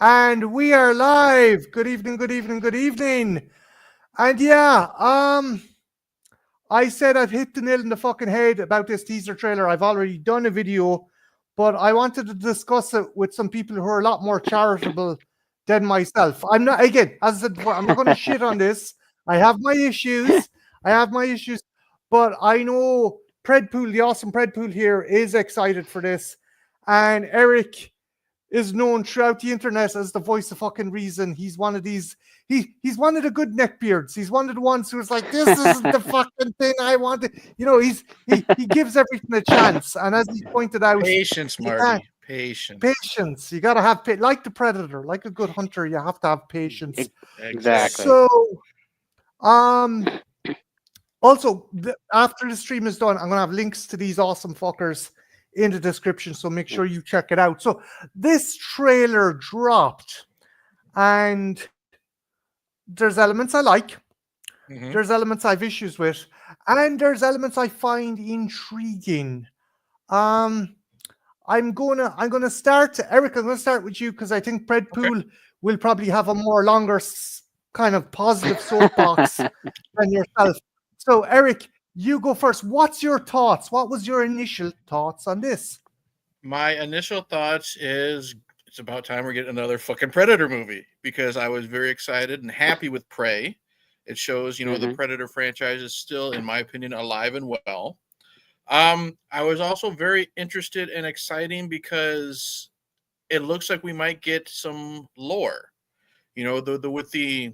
And we are live. Good evening, good evening, good evening. And yeah, I said I've hit the nail in the fucking head about this teaser trailer. I've already done a video, but I wanted to discuss it with some people who are a lot more charitable than myself. I'm not, again, as I said before, I'm not going to shit on this. I have my issues. I have my issues, but I know Predpool, the awesome Predpool here, is excited for this. And Eric is known throughout the internet as the voice of fucking reason. He's one of these. He's one of the good neckbeards. He's one of the ones who's like, this isn't the fucking thing I wanted. You know, he gives everything a chance. And as he pointed out, Patience, Marty. Patience. Patience. You got to have like the predator, like a good hunter. You have to have patience. Exactly. So, also after the stream is done, I'm gonna have links to these awesome fuckers in the description, so make sure you check it out. So this trailer dropped, and there's elements I like, there's elements I have issues with, and there's elements I find intriguing. I'm gonna start, Eric. I'm gonna start with you because I think Predpool will probably have a more longer kind of positive soapbox than yourself. So Eric, you go first. What's your thoughts? What was your initial thoughts on this? My initial thoughts is it's about time we're getting another fucking Predator movie because I was very excited and happy with Prey. It shows, the Predator franchise is still, in my opinion, alive and well. I was also very interested and exciting because it looks like we might get some lore. With the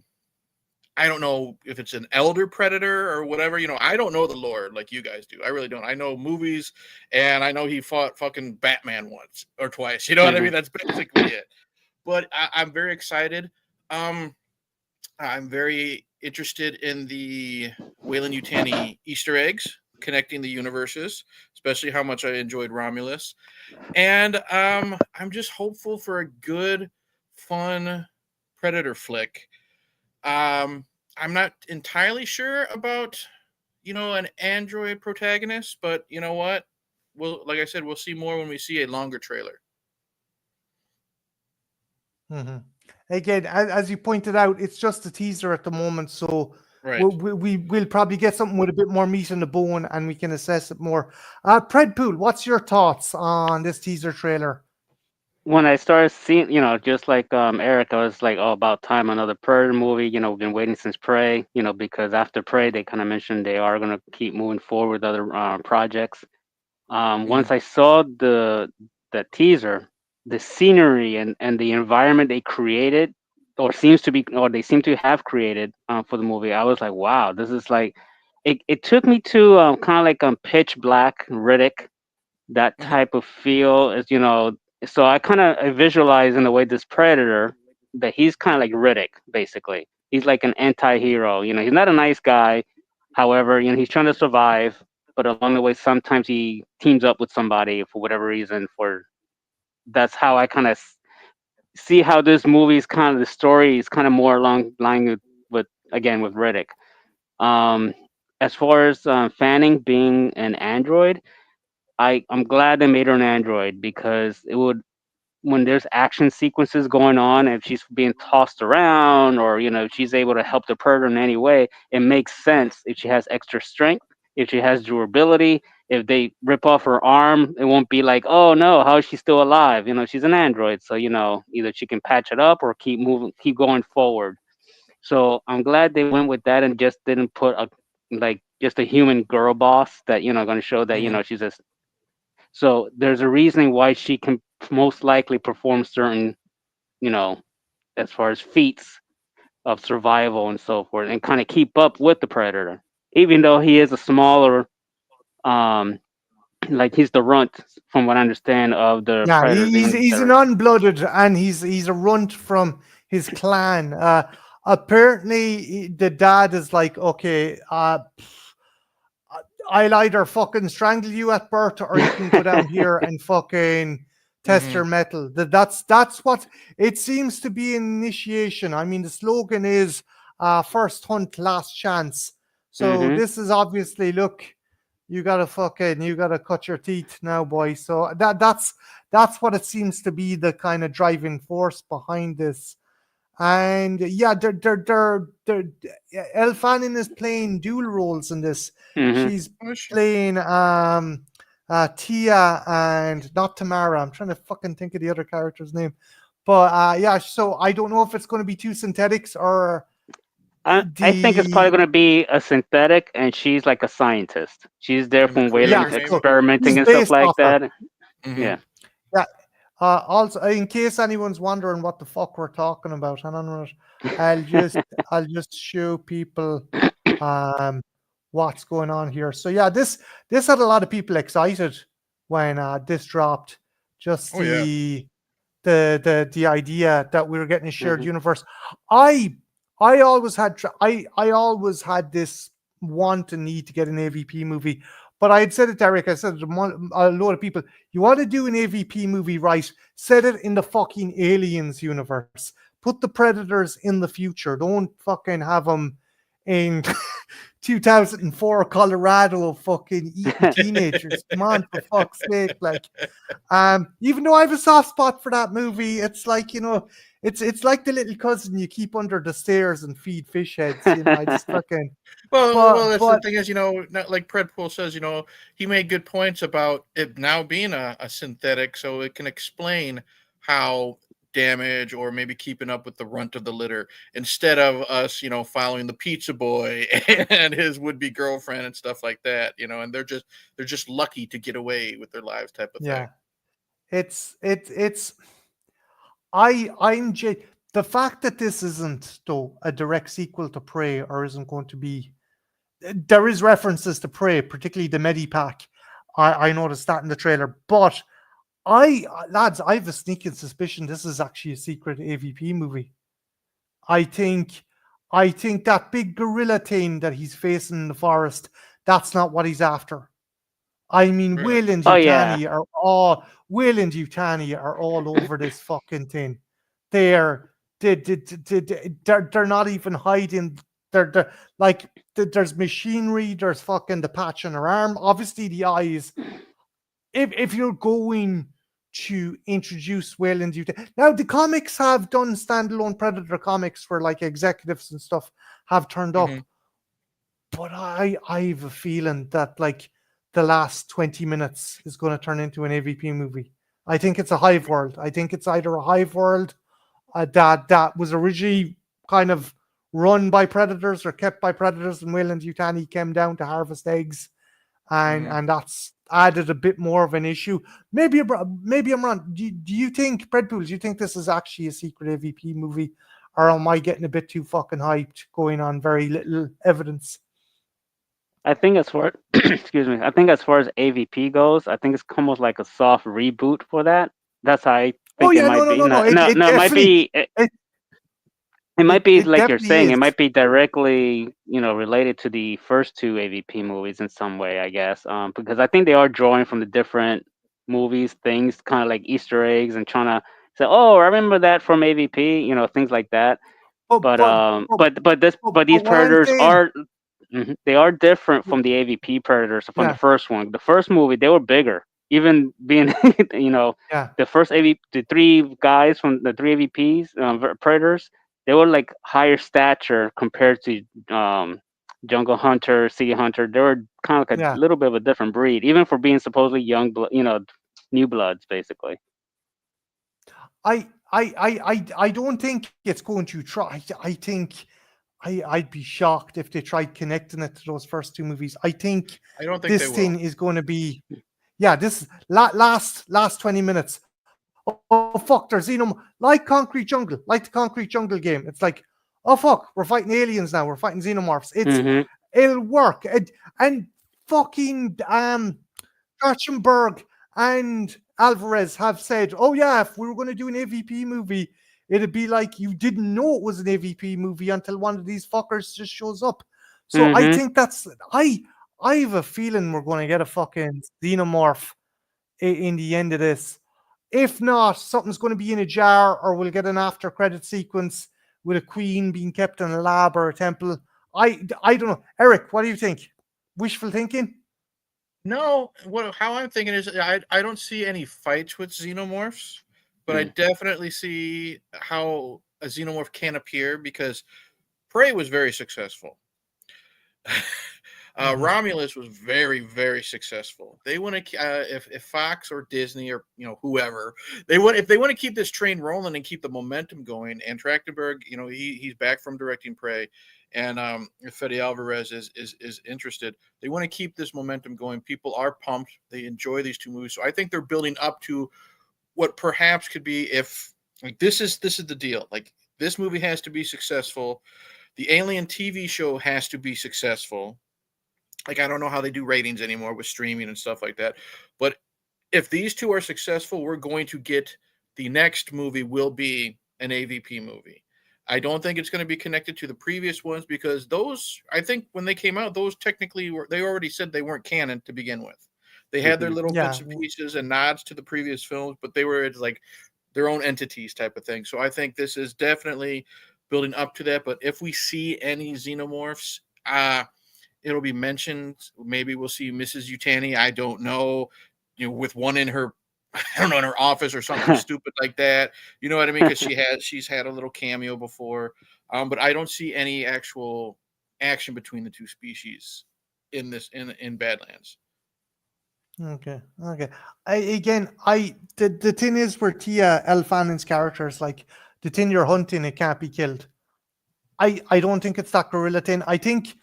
I don't know if it's an elder predator or whatever. I don't know the lore like you guys do. I really don't. I know movies, and I know he fought fucking Batman once or twice. You know what I mean? That's basically it. But I'm very excited. I'm very interested in the Weyland-Yutani Easter eggs connecting the universes, especially how much I enjoyed Romulus. And I'm just hopeful for a good, fun Predator flick. I'm not entirely sure about, an android protagonist, but you know what? Like I said, we'll see more when we see a longer trailer. Again, as you pointed out, it's just a teaser at the moment, so right. we'll probably get something with a bit more meat on the bone, and we can assess it more. Predpool, what's your thoughts on this teaser trailer? When I started seeing, just like Eric, I was like, oh, about time, another Predator movie. We've been waiting since Prey, because after Prey, they kind of mentioned they are going to keep moving forward with other projects. Once I saw the teaser, the scenery and the environment they created, or they seem to have created for the movie, I was like, wow, this is like, it took me to kind of like Pitch Black, Riddick, that type of feel. Is so I kind of visualize in a way this Predator that he's kind of like Riddick, basically. He's like an anti-hero. He's not a nice guy. However, he's trying to survive, but along the way, sometimes he teams up with somebody for whatever reason. That's how I kind of see how this movie is kind of, the story is kind of more along line with Riddick. As far as Fanning being an android, I'm glad they made her an android because it would, when there's action sequences going on, if she's being tossed around or if she's able to help the predator in any way, it makes sense. If she has extra strength, if she has durability, if they rip off her arm, it won't be like, oh no, how is she still alive? She's an android, so either she can patch it up or keep moving, keep going forward. So I'm glad they went with that and just didn't put just a human girl boss that going to show that she's a. So there's a reasoning why she can most likely perform certain, as far as feats of survival and so forth, and kind of keep up with the predator, even though he is a smaller, like he's the runt, from what I understand of the predator. He's an unblooded, and he's a runt from his clan. Apparently, the dad is like, okay, I'll either fucking strangle you at birth, or you can go down here and fucking test your metal. That's what it seems to be, an initiation. I mean, the slogan is first hunt, last chance. So this is obviously, look, you gotta cut your teeth now, boy. So that's That's what it seems to be, the kind of driving force behind this. And yeah, Elle Fanning is playing dual roles in this. Mm-hmm. She's playing Tia and not Tamara. I'm trying to fucking think of the other character's name. But yeah, so I don't know if it's going to be two synthetics or I think it's probably going to be a synthetic, and she's like a scientist. She's there And the from creator, Wayland yeah. So maybe. experimenting he's and stuff based like off her. that. Mhm. Yeah. Yeah. Also, in case anyone's wondering what the fuck we're talking about, hang on a minute. I'll just show people what's going on here. So yeah, this had a lot of people excited when this dropped. Just Oh, yeah. the idea that we were getting a shared Mhm. universe. I always had I always had this want and need to get an AVP movie. But I had said it, Derek. I said it to a lot of people. You want to do an AVP movie, right? Set it in the fucking Aliens universe. Put the Predators in the future. Don't fucking have them in 2004 Colorado fucking eating teenagers. Come on, for fuck's sake. Like, even though I have a soft spot for that movie, it's like, it's like the little cousin you keep under the stairs and feed fish heads. I just fucking Well, that's the but thing is, not like Predpool says, he made good points about it now being a synthetic, so it can explain how damage or maybe keeping up with the runt of the litter instead of us, following the pizza boy and his would-be girlfriend and stuff like that, and they're just lucky to get away with their lives type of thing. yeah, it's the fact that this isn't though a direct sequel to Prey, or isn't going to be. There is references to Prey, particularly the Medipack. I noticed that in the trailer, but lads, I have a sneaking suspicion this is actually a secret AVP movie. I think that big gorilla thing that he's facing in the forest, that's not what he's after. I mean, Really? Will and Oh yeah. Yutani are all over this fucking thing. They're they're not even hiding. They're like there's machinery. There's fucking the patch on her arm. Obviously, the eyes. If you're going to introduce Wayland Yutani, now the comics have done standalone Predator comics where like executives and stuff have turned up, Mhm. but I have a feeling that like the last 20 minutes is going to turn into an AVP movie. I think it's a hive world. I think it's either a hive world that was originally kind of run by predators or kept by predators, and Wayland Yutani came down to harvest eggs, and Mhm. that's added a bit more of an issue. Maybe I'm wrong. Do you think, Predpool, do you think this is actually a secret AVP movie, or am I getting a bit too fucking hyped going on very little evidence? I think as far excuse me, I think as far as AVP goes, I think it's almost like a soft reboot for that. That's how I Oh think it yeah, no, might no, be. no, no. No, It no, it no. It might definitely be. it It might be it like you're definitely saying. is. It might be directly, related to the first two AVP movies in some way. I guess, because I think they are drawing from the different movies, things kind of like Easter eggs, and trying to say, "Oh, I remember that from AVP," things like that. But But but um, but but but this, but but these what I'm predators saying, are. They are different from the AVP predators from the yeah, first one. The first movie, they were bigger. Even being, yeah, the first the three guys from the three AVPs, predators, they were like higher stature compared to Jungle Hunter, Sea Hunter. They were kind of like a yeah. little bit of a different breed, even for being supposedly young, new bloods, basically. I don't think it's going to try. I think I'd be shocked if they tried connecting it to those first two movies. I think I don't think they this will. thing is going to be, yeah, this last 20 minutes. Oh fuck, there's like the concrete jungle game. It's like, oh fuck, we're fighting aliens now. We're fighting xenomorphs. Hmm. It'll work. And fucking Trachtenberg and Alvarez have said, oh yeah, if we were going to do an AVP movie, it'd be like you didn't know it was an AVP movie until one of these fuckers just shows up. So I Hmm. think I have a feeling we're going to get a fucking xenomorph in the end of this. If not, something's going to be in a jar, or we'll get an after credit sequence with a queen being kept in a lab or a temple. I don't know. Eric, what do you think? Wishful thinking? No, how I'm thinking is I don't see any fights with xenomorphs, but I definitely see how a xenomorph can appear because Prey was very successful. Romulus was very, very successful. They want to, if Fox or Disney or whoever if they want to keep this train rolling and keep the momentum going. And Trachtenberg, he's back from directing Prey, and if Fede Alvarez is interested, they want to keep this momentum going. People are pumped. They enjoy these two movies, so I think they're building up to what perhaps could be if this is the deal. Like this movie has to be successful. The Alien TV show has to be successful. Like I don't know how they do ratings anymore with streaming and stuff like that, but if these two are successful, we're going to get the next movie will be an AVP movie. I don't think it's going to be connected to the previous ones because those, I think when they came out, those technically they already said they weren't canon to begin with. They had their little bits and pieces and nods to the previous films, but they were like their own entities type of thing. So I think this is definitely building up to that. But if we see any xenomorphs, it'll be mentioned. Maybe we'll see Mrs. Yutani. I don't know, with one in her, I don't know, in her office or something stupid like that. You know what I mean? Because she's had a little cameo before. But I don't see any actual action between the two species in this in Badlands. Okay. The thing is where Tia Elfanen's character is like the thing you're hunting, it can't be killed. I don't think it's that gorilla thing. I think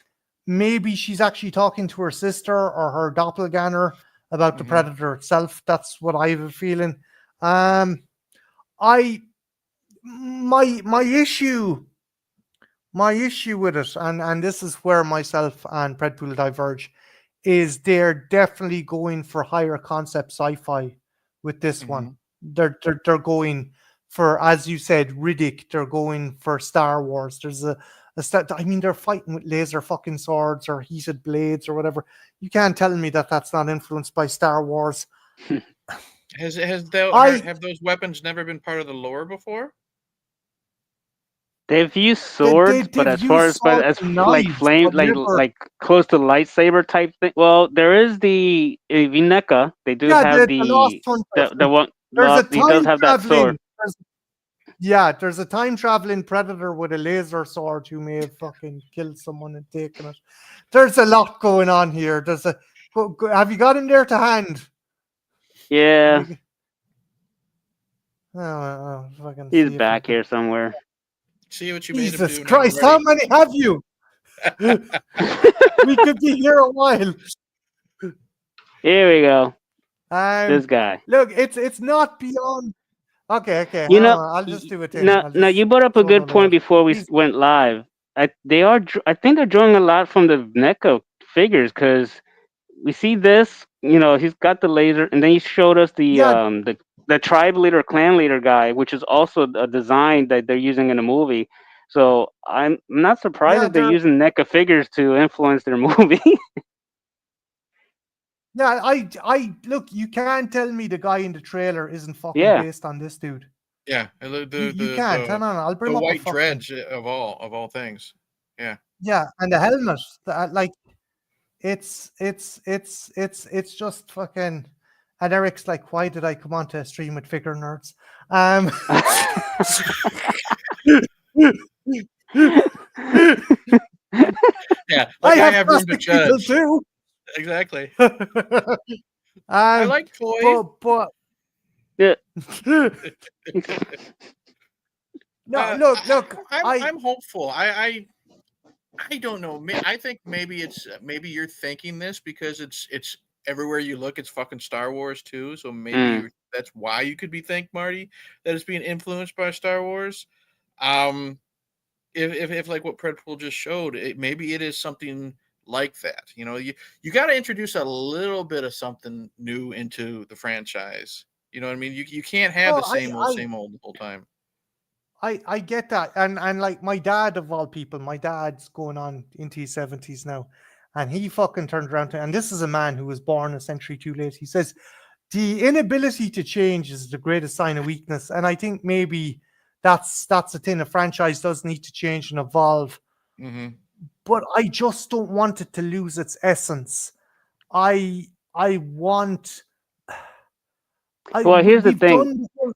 maybe she's actually talking to her sister or her doppelganger about the predator itself. That's what I have a feeling. My issue with it, and this is where myself and Predpool diverge, is they're definitely going for higher concept sci-fi with this one. They're going for, as you said, Riddick. They're going for Star Wars. There's I mean, they're fighting with laser fucking swords or heated blades or whatever. You can't tell me that that's not influenced by Star Wars. Have those weapons never been part of the lore before? They've used swords, but as far as like flame, like close to lightsaber type thing. Well, there is the Vineca. They do have the one. He does have that sword. There's a time traveling predator with a laser sword who may have fucking killed someone and taken it. There's a lot going on here. Have you got him there to hand? Yeah. Fucking he's back here somewhere. See what you made him do. Jesus Christ, how many have you? We could be here a while. Here we go. This guy. Look, it's not beyond. Okay. I'll just do it. Now you brought up a good point before we went live. I think they're drawing a lot from the NECA figures because we see this. He's got the laser, and then he showed us the tribe leader, clan leader guy, which is also a design that they're using in the movie. So I'm not surprised that they're using NECA figures to influence their movie. Yeah, I look. You can't tell me the guy in the trailer isn't fucking based on this dude. Yeah, you can't. No, I'll bring the up white dredge of all things. Yeah. Yeah, and the helmet. Like, it's just fucking. And Eric's like, why did I come onto a stream with figure nerds? Yeah, like I have room to judge too. Exactly. I like toys, but yeah. No, look. I'm hopeful. I don't know. I think maybe you're thinking this because it's everywhere you look. It's fucking Star Wars too. So maybe that's why you could think, Marty, that it's being influenced by Star Wars. If like what Predpool just showed, maybe it is something like that. You got to introduce a little bit of something new into the franchise. You know what I mean? You can't have the same old the whole time. I get that, and like my dad of all people, my dad's going on into his 70s now, and he fucking turned around and this is a man who was born a century too late. He says the inability to change is the greatest sign of weakness, and I think maybe that's the thing. A franchise does need to change and evolve, but I just don't want it to lose its essence. I I want. Well, here's the We've thing. done.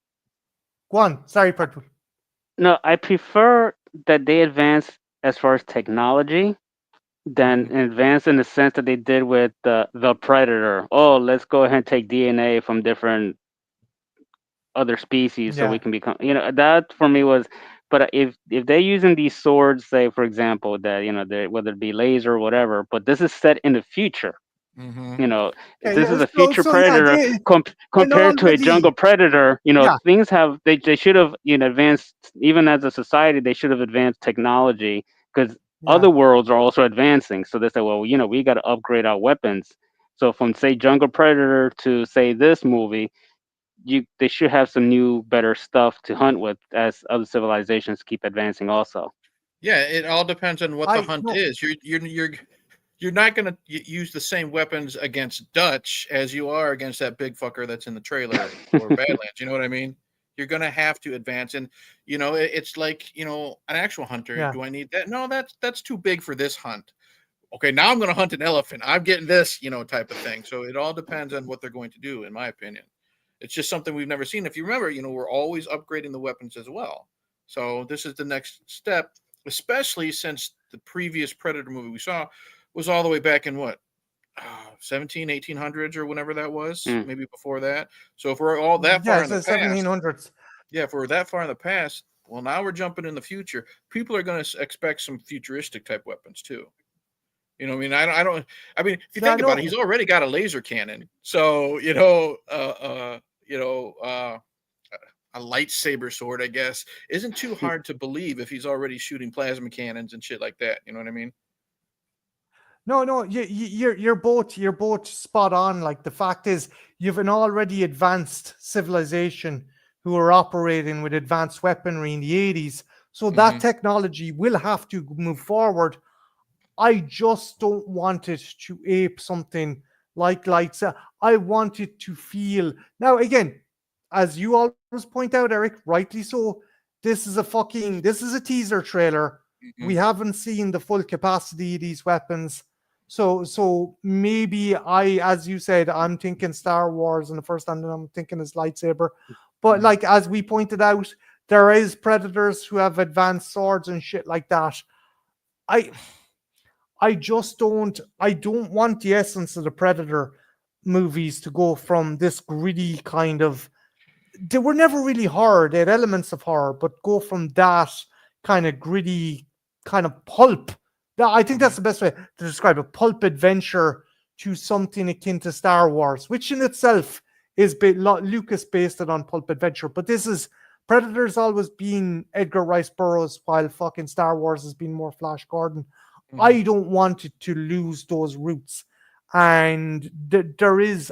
Go on. Sorry, Predpool. No, I prefer that they advance as far as technology than Mhm. advance in the sense that they did with the Predator. Oh, let's go ahead and take DNA from different other species so we Yeah, can become. That for me was. But if they're using these swords, say for example that whether it be laser or whatever, but this is set in the future. Mhm. You know, yeah, this yeah. is a So, future so yeah, predator and compared to a jungle already, predator. yeah, Things have they should have advanced. Even as a society, they should have advanced technology because yeah. other worlds are also advancing. So they say, well, we got to upgrade our weapons. So from say jungle predator to say this movie, they should have some new better stuff to hunt with as other civilizations keep advancing also. Yeah, it all depends on what the I hunt no, is. You're not going to use the same weapons against Dutch as you are against that big fucker that's in the trailer or Badlands. You know what I mean? You're going to have to advance, and it's like an actual hunter. yeah. Do I need that? No, that's too big for this hunt. Okay, now I'm going to hunt an elephant. I'm getting this, type of thing. So it all depends on what they're going to do, in my opinion. It's just something we've never seen. If you remember, we're always upgrading the weapons as well. So this is the next step, especially since the previous Predator movie we saw was all the way back in what, 17, 1800s or whenever that was, Mm. maybe before that. So if we're all that Yeah, far it's in the the past, 1700s. yeah, if we're that far in the past, well, now we're jumping in the future. People are going to expect some futuristic type weapons too. I don't. I mean, if you Yeah, think about it, no, he's already got a laser cannon. So you know, uh, a lightsaber sword, I guess, isn't too hard to believe if he's already shooting plasma cannons and shit like that. You know what I mean? no, no. You're both spot on. Like the fact is, you've an already advanced civilization who are operating with advanced weaponry in the 80s. So that Hmm. technology will have to move forward. I just don't want it to ape something like lights. I want it to feel. Now again, as you always point out, Eric, rightly so. This is a teaser trailer. We Hmm. haven't seen the full capacity of these weapons. So maybe as you said, I'm thinking Star Wars, and the first time I'm thinking is lightsaber. But Hmm. like as we pointed out, there is predators who have advanced swords and shit like that. I I don't want the essence of the Predator movies to go from this gritty kind of, they were never really horror, they had elements of horror, but go from that kind of gritty kind of pulp. I think Hmm. that's the best way to describe a pulp adventure to something akin to Star Wars, which in itself is Lucas based it on pulp adventure, but this is Predator's always been Edgar Rice Burroughs, while fucking Star Wars has been more Flash Gordon. Hmm. I don't want it to lose those roots. And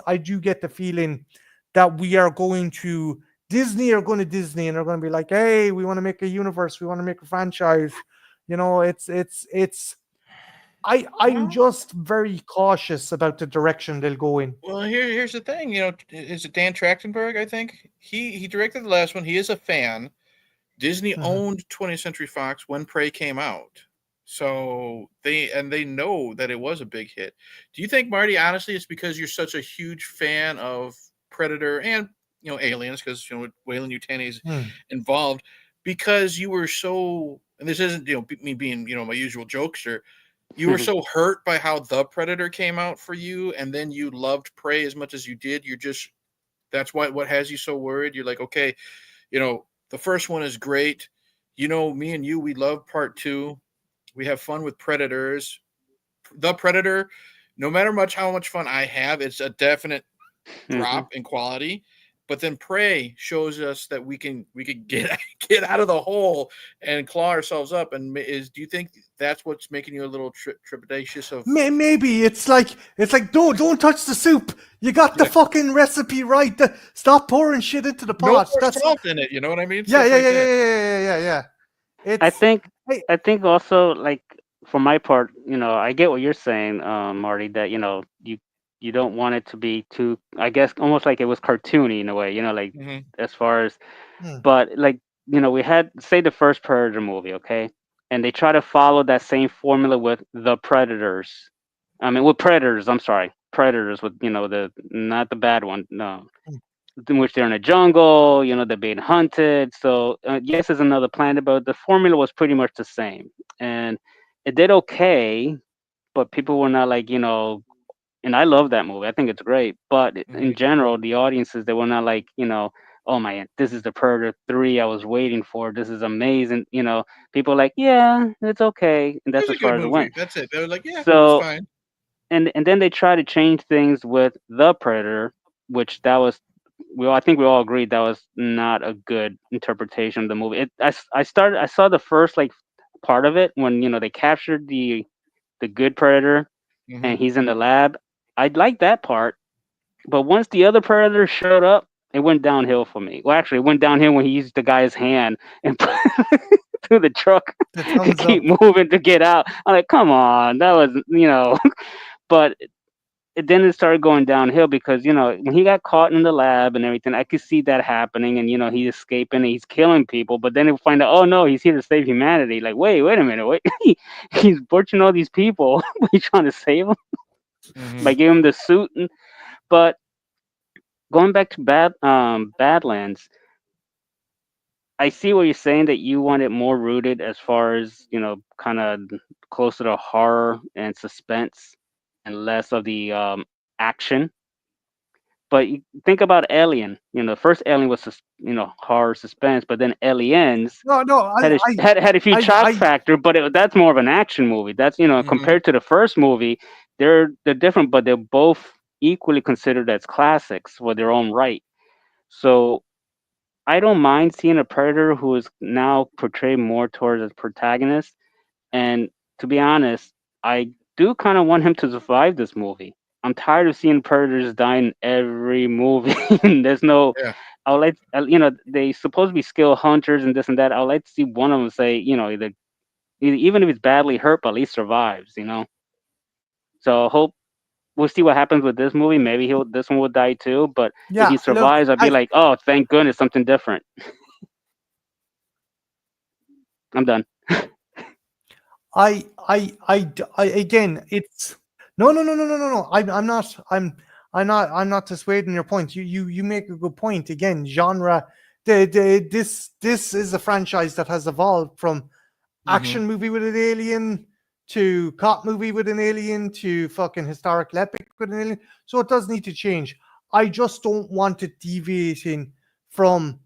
I do get the feeling that we are going to, Disney are going to Disney and they're going to be like, hey, we want to make a universe, we want to make a franchise. It's, I'm Well, just very cautious about the direction they'll go in. well, here's the thing. Is it Dan Trachtenberg? I think he directed the last one. He is a fan. Disney Mhm. owned 20th Century Fox when Prey came out. So they know that it was a big hit. Do you think, Marty, honestly, it's because you're such a huge fan of Predator and Aliens, because Wayland Yutani is Hmm. involved, because you were so, and this isn't me being my usual jokester, you were so hurt by how The Predator came out for you, and then you loved Prey as much as you did. You're just, that's what has you so worried. You're like, okay, the first one is great. Me and you, we love part two. We have fun with Predators. The Predator, no matter how much fun I have, it's a definite Hmm. drop in quality. But then Prey shows us that we can get get out of the hole and claw ourselves up. And do you think that's what's making you a little trepidatious of Maybe it's like don't touch the soup. You got the yeah, fucking recipe right. Stop pouring shit into the no pot. more That's salt in it? You know what I mean? yeah, Stuff yeah, like yeah, yeah, that. yeah, yeah, yeah, yeah. I It's think hey, I think also like for my part, I get what you're saying, Marty, that you don't want it to be too, I guess, almost like it was cartoony in a way, like Hmm. as far as, hmm, but like we had say the first Predator movie, okay, and they try to follow that same formula with the Predators. I mean, with Predators, I'm sorry. predators with the not the bad one, no, Mm. in which they're in a jungle, they're being hunted. So yes, it's another planet, but the formula was pretty much the same, and it did okay. But people were not like and I love that movie. I think it's great. But in Mhm. general, the audiences they were not like oh my, this is the Predator 3 I was waiting for. This is amazing. People like, yeah, it's okay, and It that's was a as far good as it went. movie. That's it. They were like, yeah, it was So fine. and then they try to change things with the Predator, which that was I think we all agreed that was not a good interpretation of the movie. I saw the first like part of it when they captured the good Predator Hmm. and he's in the lab. I liked that part, but once the other Predators showed up, it went downhill for me. Well, actually, it went downhill when he used the guy's hand and put through the truck The to thumbs keep up. moving to get out. I'm like, come on, that was but then it started going downhill because when he got caught in the lab and everything, I could see that happening, and he's escaping and he's killing people. But then they find out, oh no, he's here to save humanity. Like, wait a minute, wait, he's butchering all these people. He's trying to save them Hmm. by giving him the suit. But going back to Badlands, I see what you're saying, that you want it more rooted as far as kind of closer to horror and suspense and less of the action. But you think about Alien. The first Alien was horror suspense, but then Aliens No, no, had a few shock I factor, but that's more of an action movie. That's Hmm. compared to the first movie, they're different, but they're both equally considered as classics for their own right. So I don't mind seeing a Predator who is now portrayed more towards a protagonist. And to be honest, I do kind of want him to survive this movie. I'm tired of seeing predators die in every movie. There's no. Yeah. I would like, they supposed to be skilled hunters and this and that. I would like to see one of them say, even if he's badly hurt, but at least survives. So I hope we'll see what happens with this movie. Maybe this one will die too. But if yeah, he look, survives, I'll be like, oh, thank goodness, something different. I'm done. again, it's no, no, no, no, no, no, no. I'm not dissuading your point. You make a good point. Again, genre. This is a franchise that has evolved from Hmm. action movie with an alien to cop movie with an alien to fucking historical epic with an alien. So it does need to change. I just don't want it deviating from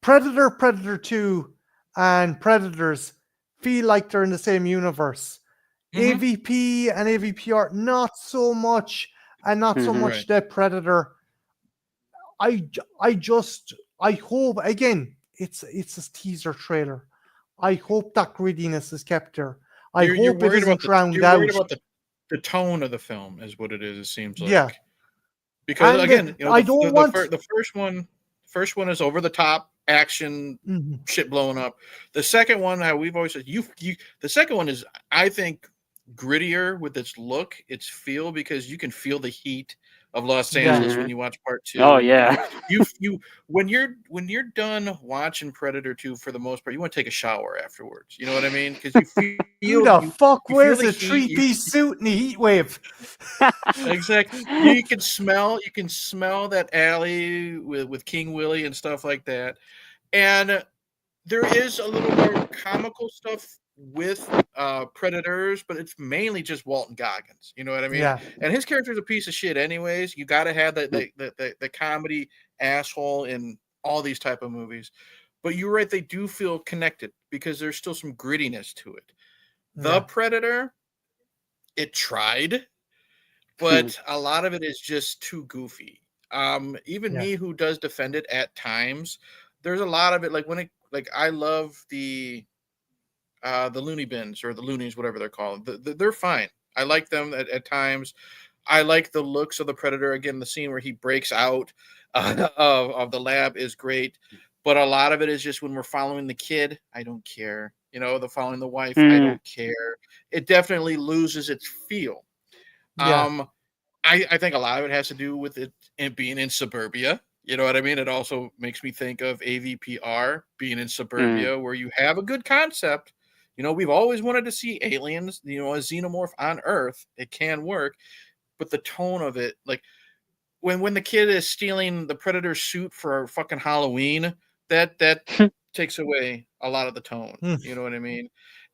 Predator, Predator 2, and Predators feel like they're in the same universe. Hmm. AVP and AVPR, not so much, and not so Hmm. much Right. the Predator. I hope again. It's a teaser trailer. I hope that grittiness is kept there. I You're hope it worried isn't about drowned out. the tone of the film is what it is. It seems Yeah, like, because and again, I don't want. the first one is over the top action, Mhm. shit blowing up. The second one, how we've always said, the second one is, I think, grittier with its look, its feel, because you can feel the heat of Los Yeah, Angeles Hmm. when you watch part Oh two. You can yeah. you when you're done watching Predator 2, for the most part, you want to take a shower afterwards. You know what I mean? Because who the fuck you feel wears the a heat. three-piece suit in a heat wave? Exactly. You can smell that alley with King Willie and stuff like that. And there is a little more comical stuff with Predators, but it's mainly just Walton Goggins. You know what I mean? Yeah, And his character's a piece of shit anyways. You got to have the comedy asshole in all these type of movies. But you're right, they do feel connected because there's still some grittiness to it. The yeah, Predator, it tried, but a lot of it is just too goofy. Even yeah, me, who does defend it at times, there's a lot of it. Like I love the loony bins or the loonies, whatever they're called. They're fine. I like them at times. I like the looks of the Predator. Again, the scene where he breaks out of the lab is great, but a lot of it is just when we're following the kid. I don't care. The following the wife. I Hmm. don't care. It definitely loses its feel. yeah, Um, I think a lot of it has to do with it being in suburbia. You know what I mean? It also makes me think of AVPR being in Hmm. suburbia, where you have a good concept, We've always wanted to see aliens, a xenomorph on Earth. It can work, but the tone of it, like when the kid is stealing the Predator suit for fucking Halloween, that takes away a lot of the tone. Hmm. You know what I mean?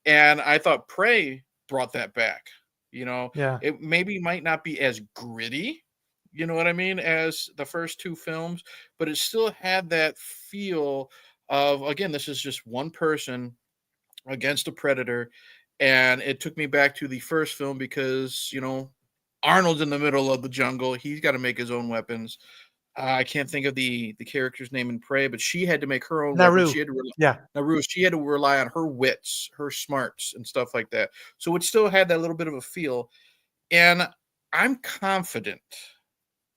And I thought Prey brought that back. Yeah. It maybe might not be as gritty, you know what I mean, as the first two films, but it still had that feel of, again, this is just one person against a predator. And it took me back to the first film because, Arnold's in the middle of the jungle. He's got to make his own weapons. I can't think of the character's name in Prey, but she had to make her own weapons. Naru. She had to rely, Yeah. Naru, she had to rely on her wits, her smarts, and stuff like that. So it still had that little bit of a feel. And I'm confident.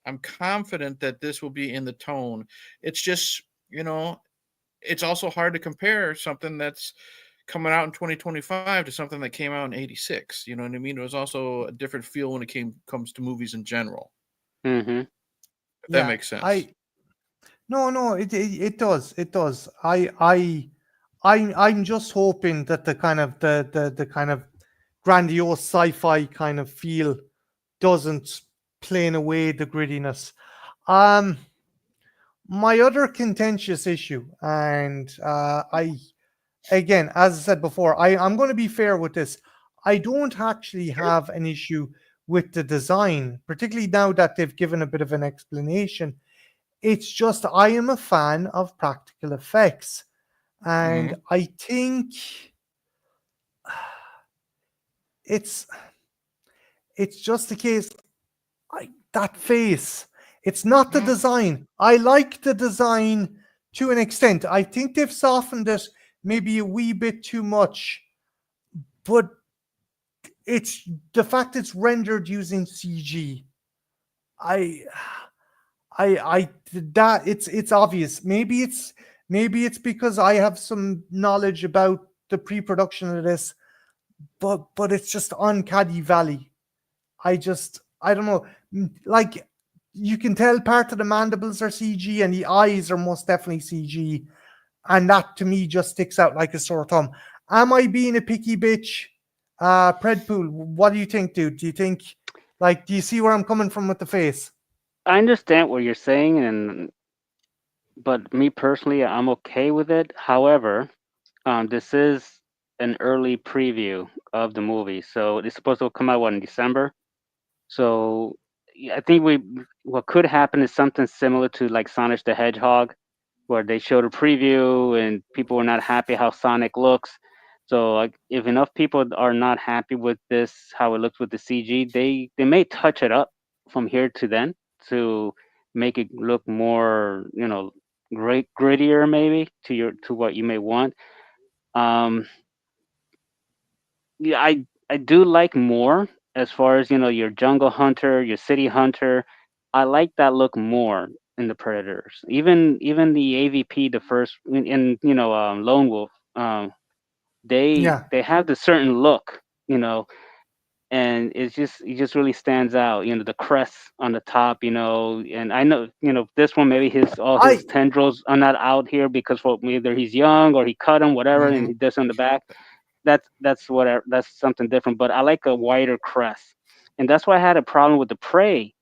I'm confident that this will be in the tone. It's just, it's also hard to compare something that's coming out in 2025 to something that came out in 86. You know what I mean? It was also a different feel when it comes to movies in general. Mm-hmm. If that Yeah. makes sense. I no, it does. It does. I'm just hoping that the kind of grandiose sci-fi kind of feel doesn't plane away the grittiness. Um, my other contentious issue, and I again, as I said before, I'm going to be fair with this. I don't actually Sure. have an issue with the design, particularly now that they've given a bit of an explanation. It's just I am a fan of practical effects, Mm-hmm. and I think it's it's just the case. That face. It's not the Mm-hmm. design. I like the design to an extent. I think they've softened it maybe a wee bit too much, but it's the fact it's rendered using CG. I, that it's obvious. Maybe it's because I have some knowledge about the pre-production of this, but it's just uncanny valley. I don't know. Like you can tell part of the mandibles are CG and the eyes are most definitely CG. And that to me just sticks out like a sore thumb. Am I being a picky bitch? Predpool, what do you think, dude? Do you think do you see where I'm coming from with the face? I understand what you're saying, but me personally, I'm okay with it. However, this is an early preview of the movie, so it's supposed to come out in December. So yeah, I think we what could happen is something similar to like Sonic the Hedgehog, where they showed a preview and people were not happy how Sonic looks. So like if enough people are not happy with this how it looks with the CG, they may touch it up from here to then to make it look more, great grittier maybe to what you may want. Um, yeah, I do like more as far as your jungle hunter, your city hunter. I like that look more in the Predators. Even the AVP, the first in Lone Wolf, Yeah. they have the certain look, and it just really stands out. The crest on the top, and I know this one maybe his all I his tendrils are not out here because for either he's young or he cut him, whatever, and Mm-hmm. he does on the back that's whatever. That's something different. But I like a wider crest, and that's why I had a problem with the prey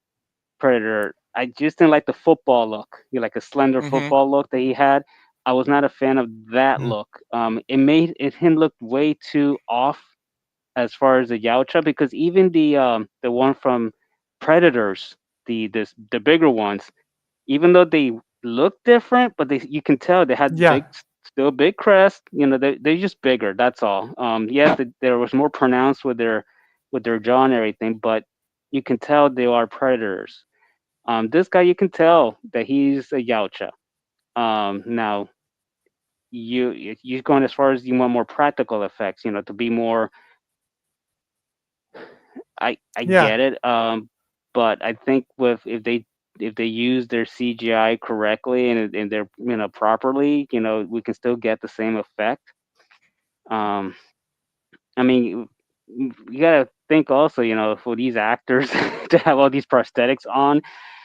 predator. I just didn't like the football look. Like a slender Mm-hmm. football look that he had. I was not a fan of that mm, look. It made him look way too off as far as the Yautja because even the one from Predators, the bigger ones, even though they look different, but you can tell they had yeah. still big crest. They're just bigger. That's all. Yes, there was more pronounced with their jaw and everything, but you can tell they are predators. This guy, you can tell that he's a Yautja. Now you're going as far as you want more practical effects. To be more. I Yeah. get it. But I think with if they use their CGI correctly and they're properly, we can still get the same effect. Um, I mean, you gotta think also, for these actors to have all these prosthetics on,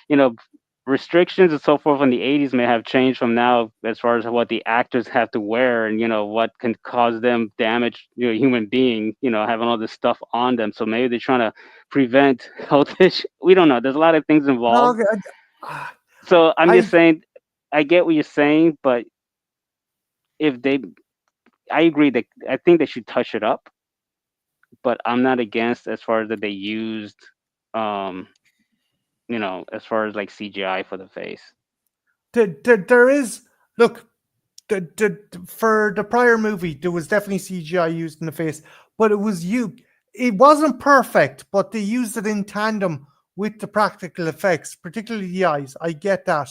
you know, restrictions and so forth in the 80s may have changed from now as far as what the actors have to wear and what can cause them damage, human being, having all this stuff on them. So maybe they're trying to prevent health issues. We don't know. There's a lot of things involved. Okay, So I'm I just saying, I get what you're saying, but if they, I agree that I think they should touch it up, but I'm not against as far as that they used, um, as far as like CGI for the face. there is look for the prior movie there was definitely CGI used in the face, but it wasn't perfect, but they used it in tandem with the practical effects, particularly the eyes. I get that.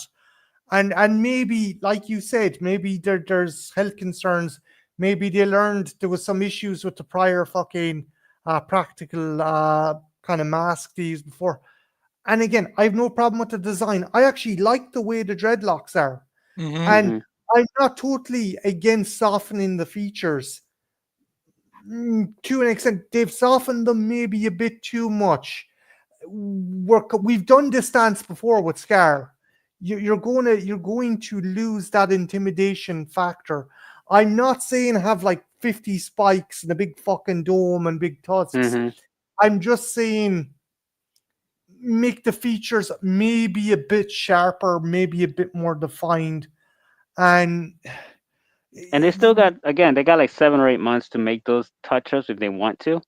And maybe, like you said, maybe there's health concerns. Maybe they learned there was some issues with the prior fucking practical kind of mask they used before. And again, I have no problem with the design. I actually like the way the dreadlocks are. And I'm not totally against softening the features. To an extent, they've softened them maybe a bit too much. We've done this dance before with Scar. You're going to lose that intimidation factor. I'm not saying have like 50 spikes and a big fucking dome and big tusks. I'm just saying make the features maybe a bit sharper, maybe a bit more defined, and they still got, again, they got like 7 or 8 months to make those touch-ups if they want to.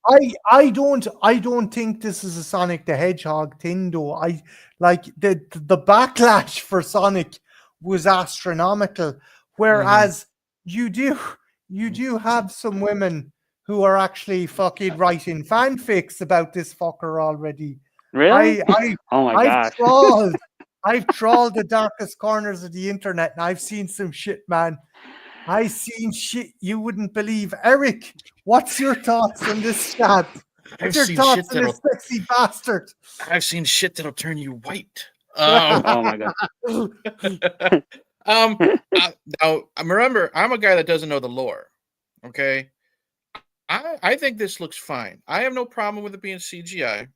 I don't think this is a Sonic the Hedgehog thing though. I like the backlash for Sonic was astronomical, whereas you do have some women who are actually fucking writing fanfics about this fucker already. Really? Oh my gosh. I've trawled the darkest corners of the internet and I've seen some shit, man. I've seen shit you wouldn't believe. Eric, what's your thoughts on this chat? What's your thoughts on this sexy bastard? I've seen shit that'll turn you white. Oh my god. Now remember, I'm a guy that doesn't know the lore. Okay, I think this looks fine. I have no problem with it being CGI,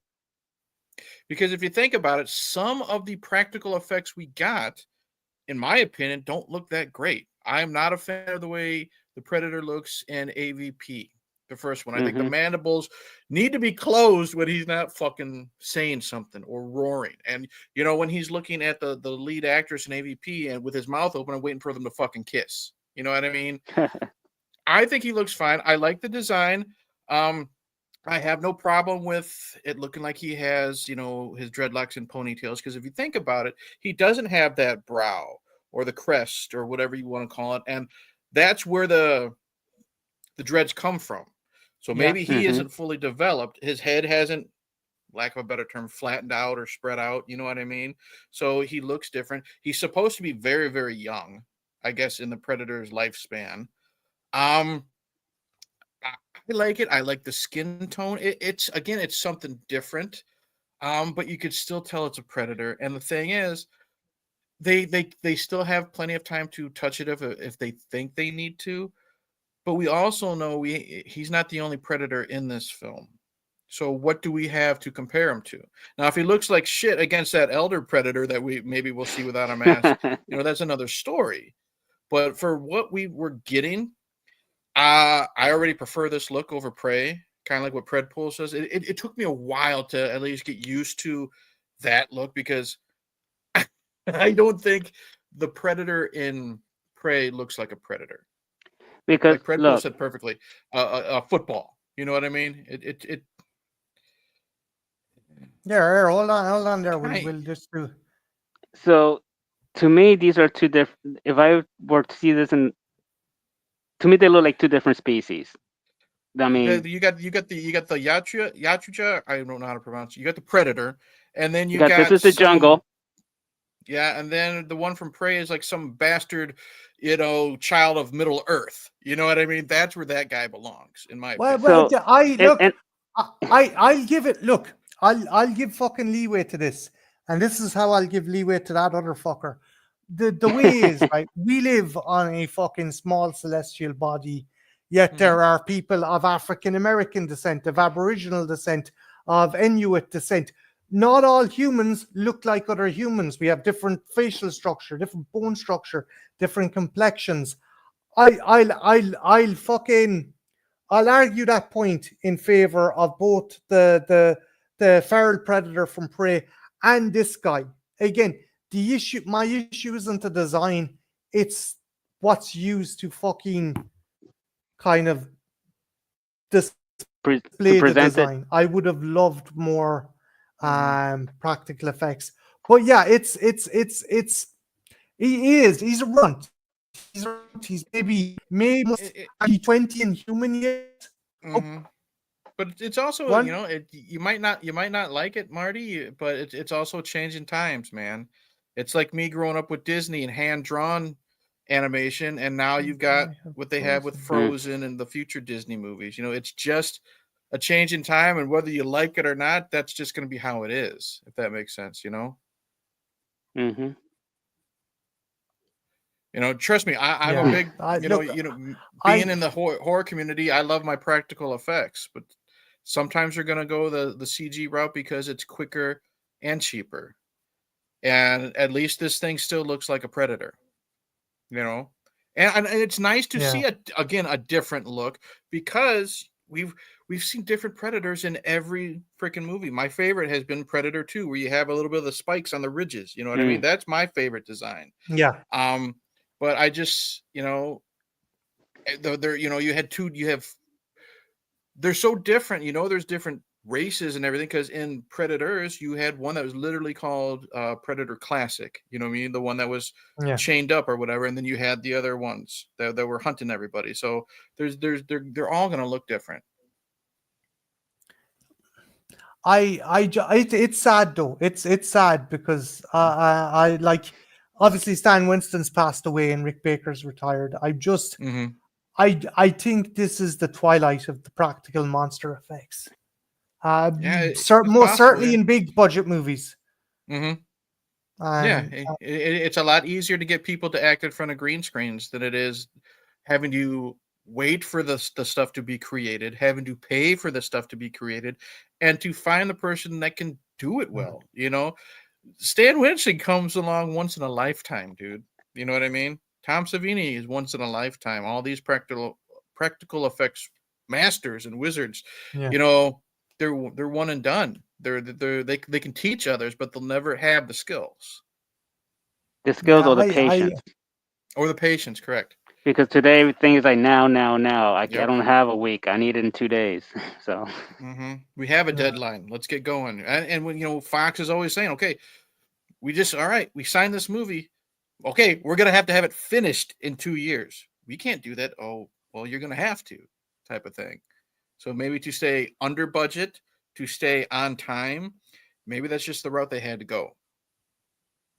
because if you think about it, some of the practical effects we got, in my opinion, don't look that great. I'm not a fan of the way the Predator looks in AVP, the first one. I think the mandibles need to be closed when he's not fucking saying something or roaring. And, when he's looking at the lead actress in AVP and with his mouth open and waiting for them to fucking kiss. You know what I mean? I think he looks fine. I like the design. I have no problem with it looking like he has, his dreadlocks and ponytails. Because if you think about it, he doesn't have that brow or the crest or whatever you want to call it. And that's where the dreads come from. So maybe he isn't fully developed. His head hasn't, lack of a better term, flattened out or spread out. You know what I mean? So he looks different. He's supposed to be very, very young, I guess, in the Predator's lifespan. I like it. I like the skin tone. It's something different. But you could still tell it's a Predator. And the thing is, they still have plenty of time to touch it if they think they need to. But we also know he's not the only Predator in this film. So what do we have to compare him to? Now, if he looks like shit against that elder Predator that we'll see without a mask, that's another story. But for what we were getting, I already prefer this look over Prey, kind of like what Predpool says. It took me a while to at least get used to that look, because I don't think the Predator in Prey looks like a Predator. Because like Predpool said perfectly, a football. You know what I mean? It. Yeah, hold on there. We'll just do. So, to me, these are two different. If I were to see this, to me, they look like two different species. I mean, you got the Yachuja. I don't know how to pronounce it. You got the Predator, and then you got this is the jungle. Yeah, and then the one from Prey is like some bastard, child of Middle Earth. You know what I mean? That's where that guy belongs, in my opinion. Well, I'll give it. Look, I'll give fucking leeway to this, and this is how I'll give leeway to that other fucker. The way is right. We live on a fucking small celestial body, yet there are people of African American descent, of Aboriginal descent, of Inuit descent. not all humans look like other humans. We have different facial structure, different bone structure, different complexions. I'll fucking I'll argue that point in favor of both the feral predator from Prey and this guy. Again, my issue isn't the design; it's what's used to fucking kind of display the To present design. it. I would have loved more Mhm. practical effects, but yeah, he's a runt. He's maybe It, it, 20 in human years. Oh, mhm. But it's also, one. you might not like it, Marty, but it's also changing times, man. It's like me growing up with Disney and hand drawn animation, and now you've got I have what they have with frozen. Mm. Frozen and the future Disney movies. It's just a change in time, and whether you like it or not, that's just going to be how it is. If that makes sense. Mhm. Trust me, I'm a Yeah. big, I look. being I in the horror community, I love my practical effects, but sometimes you're gonna go the CG route because it's quicker and cheaper. And at least this thing still looks like a predator, you know. And it's nice to yeah. see again a different look because we've seen different predators in every freaking movie. My favorite has been Predator 2, where you have a little bit of the spikes on the ridges. You know what I mean? Mm. That's my favorite design. Yeah. Um, but I just, you had two, they're so different. There's different races and everything because in Predators, you had one that was literally called Predator Classic. You know what I mean? The one that was Yeah. chained up or whatever, and then you had the other ones that were hunting everybody. So they're all gonna look different. It's sad though. It's sad because I like obviously Stan Winston's passed away and Rick Baker's retired. Mm-hmm. I think this is the twilight of the practical monster effects. Yeah, it's Most possible. certainly Yeah. in big budget movies. Mm-hmm. Yeah, And it's a lot easier to get people to act in front of green screens than it is having to wait for the stuff to be created, having to pay for the stuff to be created, and to find the person that can do it well. Stan Winston comes along once in a lifetime, dude. You know what I mean? Tom Savini is once in a lifetime. All these practical effects masters and wizards, yeah, you know, they're one and done. They can teach others, but they'll never have the skills The skills yeah, or the patience. or the patience. Correct. Because today everything is like now, now, now. I Yep. don't have a week. I need it in 2 days. So We have a yeah. deadline. Let's get going. And when Fox is always saying, okay, all right, we signed this movie. Okay, we're gonna have to have it finished in 2 years. We can't do that. Oh, well, you're gonna have to, type of thing. So maybe to stay under budget, to stay on time, maybe that's just the route they had to go.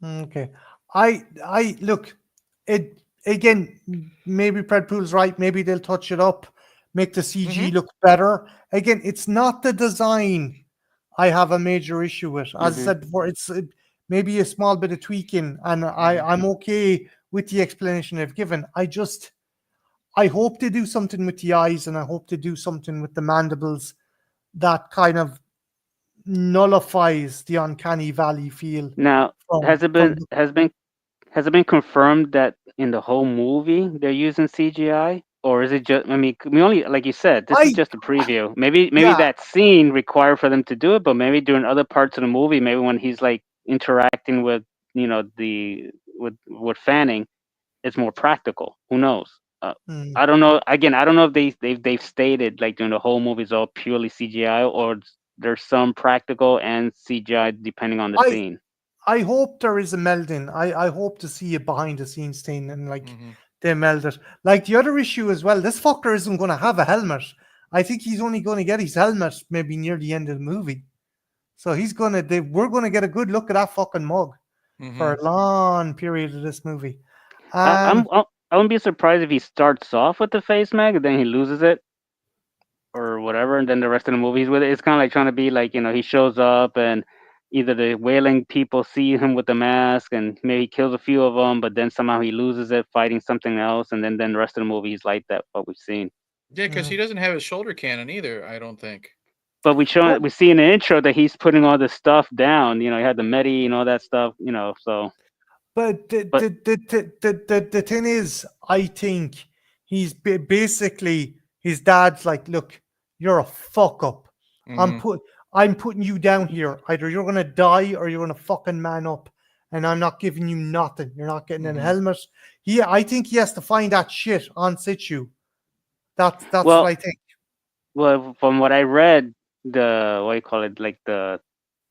Okay. I look it again. Maybe Predpool's right. Maybe they'll touch it up, make the CG Mm-hmm. look better. Again, it's not the design I have a major issue with. As I hmm said before, maybe a small bit of tweaking, and Mm-hmm. I'm okay with the explanation they've given. I hope they do something with the eyes, and I hope they do something with the mandibles that kind of nullifies the uncanny valley feel now from has it from been has it been confirmed that in the whole movie they're using CGI, or is it just? I mean, we only like you said, this is I just a preview. Maybe yeah. that scene required for them to do it, but maybe during other parts of the movie, maybe when he's like interacting with the with Fanning, it's more practical. Who knows? Mm, I don't know. Again, I don't know if they've stated like during the whole movie is all purely CGI or there's some practical and CGI depending on the I scene. I hope there is a melding. I hope to see a behind the scenes thing and like Mm-hmm. they meld it. Like the other issue as well, this fucker isn't going to have a helmet. I think he's only going to get his helmet maybe near the end of the movie. So we're going to get a good look at that fucking mug for Mm-hmm. a long period of this movie. I, Um, I'm I wouldn't be surprised if he starts off with the face mag and then he loses it or whatever, and then the rest of the movie he's with it. It's kind of like trying to be like he shows up and either the whaling people see him with the mask and maybe he kills a few of them, but then somehow he loses it fighting something else, and then the rest of the movie is like that what we've seen. Yeah, because he mm, doesn't have his shoulder cannon either. I don't think. But we see in the intro that he's putting all this stuff down. You know, he had the Medi and all that stuff. You know, so. But But the thing is, I think he's basically his dad's like, look, you're a fuck up. Mhm. I'm putting you down here. Either you're gonna die or you're gonna fucking man up, and I'm not giving you nothing. You're not getting a Mhm. helmet. I think he has to find that shit on situ. That's what well, I think. well, from what I read, the what do you call it, like the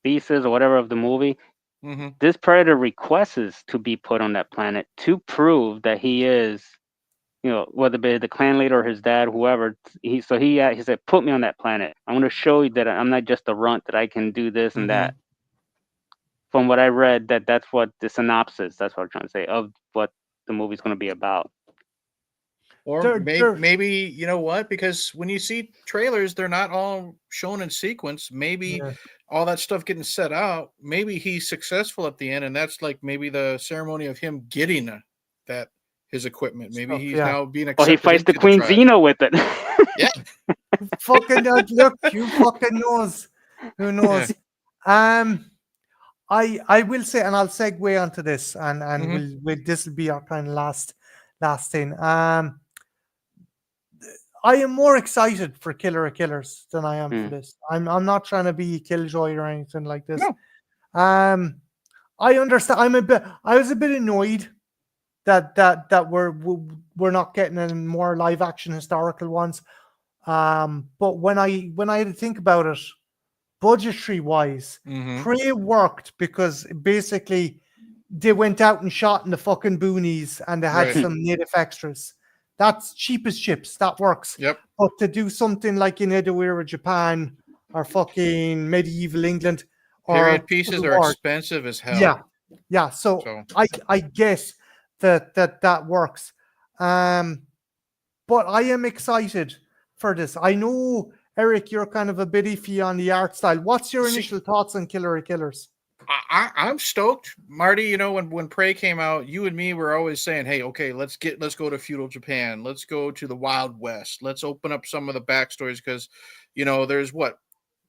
thesis or whatever of the movie, Mhm. this predator requests to be put on that planet to prove that he is, you know, whether it be the clan leader or his dad, whoever. He said, put me on that planet. I'm going to show you that I'm not just a runt, that I can do this and that. Mhm. From what I read, that's what the synopsis. That's what I'm trying to say of what the movie's going to be about. Or They're maybe you know what? Because when you see trailers, they're not all shown in sequence. Maybe yeah, all that stuff getting set out. Maybe he's successful at the end, and that's like maybe the ceremony of him getting that his equipment. Maybe stuff. he's Yeah. now being Or he accepted fights the into the Queen tribe. Xena with it. Yeah, Fucking look, you fucking knows. Who yeah. knows? Um, I will say, and I'll segue onto this, and Hmm. we'll this will be our kind of last thing. I am more excited for Killer of Killers than I am for Mm, this. I'm not trying to be killjoy or anything like this. No. Um, I understand. I was a bit annoyed that we're not getting any more live action historical ones. But when I had to think about it, budgetary wise, Hmm. Prey worked because basically they went out and shot in the fucking boonies and they had Right. some native extras. That's cheap as chips. That works. Yep. But to do something like in Edo era Japan or fucking medieval England Period or pieces Total are War, expensive as hell. yeah, yeah. So So I guess that works. Um, but I am excited for this. I know, Eric, you're kind of a bit iffy on the art style. What's your see, initial thoughts on Killer of Killers? I'm stoked, Marty. You know, when Prey came out, you and me were always saying, "Hey, okay, let's go to feudal Japan. Let's go to the Wild West. Let's open up some of the backstories because, you know, there's what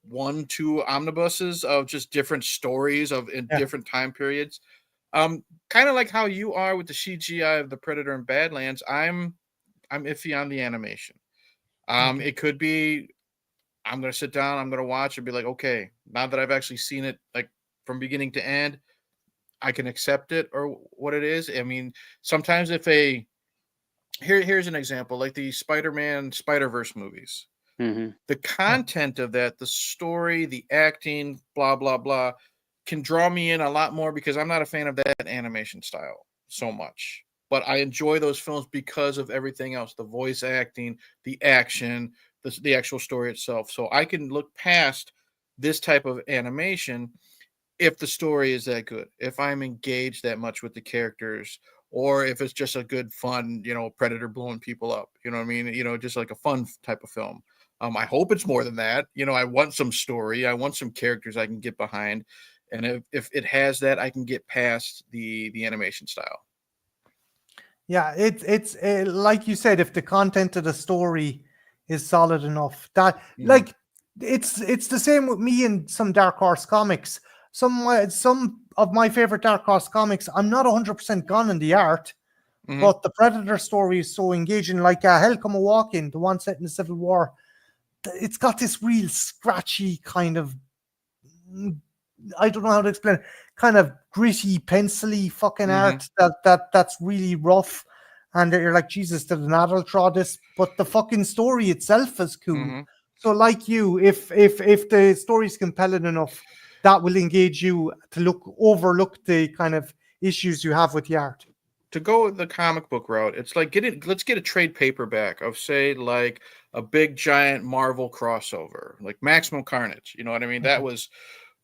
1, 2 omnibuses of just different stories of in Yeah. different time periods. Kind of like how you are with the CGI of the Predator and Badlands. I'm iffy on the animation. Okay. It could be I'm gonna sit down, I'm gonna watch and be like, okay, now that I've actually seen it like from beginning to end, I can accept it or what it is. I mean, sometimes if here's an example, like the Spider-Man Spider-Verse movies. hmm The content of that, the story, the acting, blah blah blah, can draw me in a lot more because I'm not a fan of that animation style so much. But I enjoy those films because of everything else, the voice acting, the action, the actual story itself. So I can look past this type of animation if the story is that good, if I'm engaged that much with the characters, or if it's just a good fun, you know, predator blowing people up. You know what I mean? You know, just like a fun type of film. I hope it's more than that. You know, I want some story. I want some characters I can get behind, and if it has that, I can get past the animation style. Yeah, it's like you said, if the content of the story is solid enough, that Hmm. like it's the same with me and some Dark Horse comics. Some of my favorite Dark Horse comics, I'm not 100% gone in the art, Hmm. but the Predator story is so engaging. Like Hell Come a Walking, the one set in the Civil War, it's got this real scratchy kind of, mm, I don't know how to explain it, kind of gritty, pencily fucking Hmm. art that's really rough. And you're like, Jesus, did an adult draw this? But the fucking story itself is cool. Hmm. So, like you, if the story's compelling enough, that will engage you to overlook the kind of issues you have with the art. To go the comic book route, it's like let's get a trade paperback of say like a big giant Marvel crossover, like Maximum Carnage. You know what I mean? That Okay. was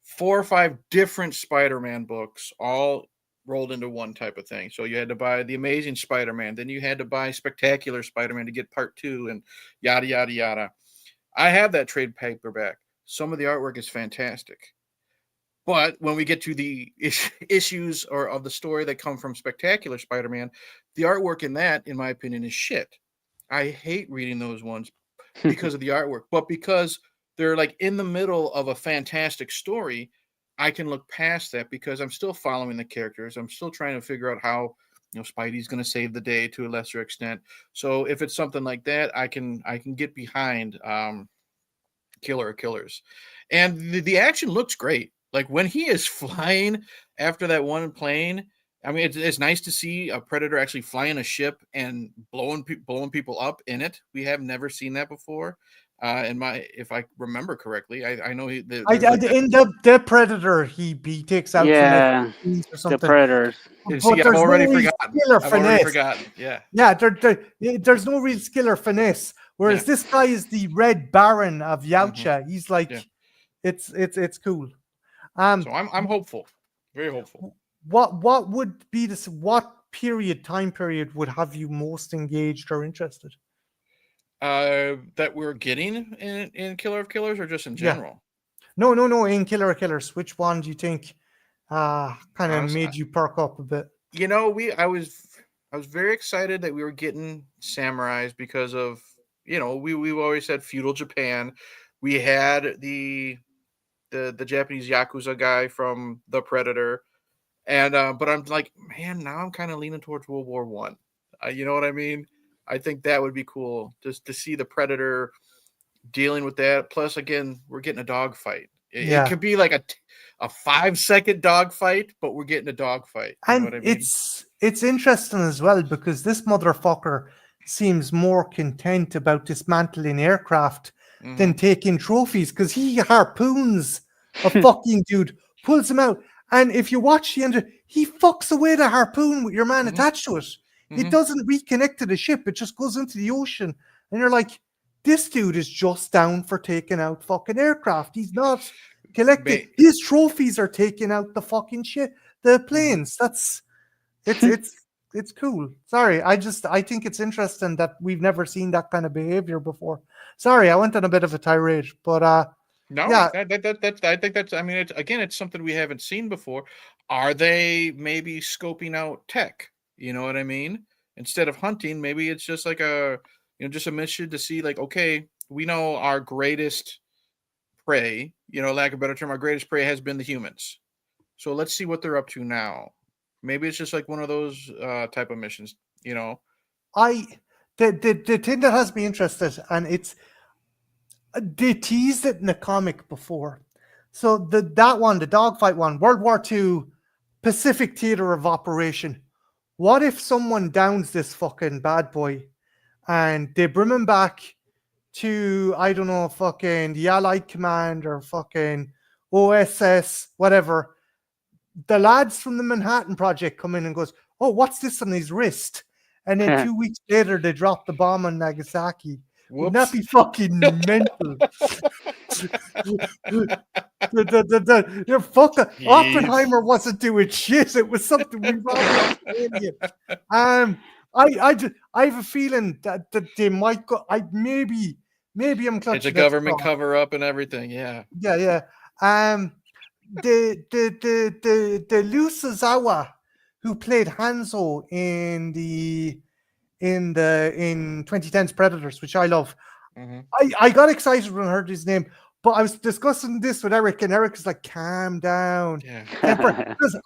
4 or 5 different Spider-Man books all rolled into one type of thing. So you had to buy the Amazing Spider-Man, then you had to buy Spectacular Spider-Man to get part 2 and yada yada yada. I have that trade paperback. Some of the artwork is fantastic. But when we get to the issues or of the story that come from Spectacular Spider-Man, the artwork in that, in my opinion, is shit. I hate reading those ones because of the artwork, but because they're like in the middle of a fantastic story, I can look past that because I'm still following the characters. I'm still trying to figure out how Spidey's going to save the day to a lesser extent. So if it's something like that, I can get behind Killer of Killers, and the action looks great. Like when he is flying after that one plane. I mean, it's nice to see a Predator actually flying a ship and blowing people up in it. We have never seen that before. If I remember correctly, I know there's like that. In the Predator, he takes out some Yeah, F-15s or the something. Predators. And see, But I've there's no already real forgotten. skill or I've already finesse. forgotten. Yeah. Yeah, there's no real skill or finesse. Whereas Yeah. this guy is the Red Baron of Mhm. Yautja. He's like, Yeah. it's cool. So I'm hopeful, very hopeful. What would be this? What time period would have you most engaged or interested? That we're getting in Killer of Killers, or just in Yeah. general. No. In Killer of Killers, which one do you think kind of Honestly, made you perk up a bit? I was very excited that we were getting samurais because of we've always had feudal Japan. We had the Japanese Yakuza guy from the Predator, and but I'm like, man, now I'm kind of leaning towards World War One. You know what I mean? I think that would be cool just to see the Predator dealing with that. Plus, again, we're getting a dogfight. It Yeah. could be like a 5-second dogfight, but we're getting a dogfight. You know what And I mean? it's interesting as well because this motherfucker seems more content about dismantling aircraft than Mhm. taking trophies because he harpoons a fucking dude, pulls him out, and if you watch the end, he fucks away the harpoon with your man Mhm. attached to it. It Mhm. doesn't reconnect to the ship; it just goes into the ocean, and you're like, this dude is just down for taking out fucking aircraft. He's not collecting. Ba- His trophies are taking out the fucking shit. The Mhm. planes. It's cool. Sorry, I think it's interesting that we've never seen that kind of behavior before. Sorry, I went on a bit of a tirade, but No, yeah, that's I think that's I mean it's something we haven't seen before. Are they maybe scoping out tech? You know what I mean? Instead of hunting, maybe it's just like just a mission to see like, okay, we know our greatest prey, lack of a better term, our greatest prey has been the humans. So let's see what they're up to now. Maybe it's just like one of those type of missions. I the thing that has me interested, and it's they teased it in a comic before. So that one, the dogfight one, World War II, Pacific Theater of Operation. What if someone downs this fucking bad boy and they bring him back to, I don't know, fucking the Allied Command or fucking OSS, whatever. The lads from the Manhattan Project come in and goes, "Oh, what's this on his wrist?" And then 2 weeks later, they drop the bomb on Nagasaki. Wouldn't that Whoops. be fucking mental? Fuck, Jeez. Oppenheimer wasn't doing shit. It was something we robbed off an alien. I have a feeling that they might go. Maybe I'm It's a clutching at government straws. cover up and everything. Yeah. Yeah. The Liu Suzawa who played Hanzo in 2010's Predators, which I love. Hmm. I got excited when I heard his name, but I was discussing this with Eric, and Eric was like, "Calm down, Yeah. because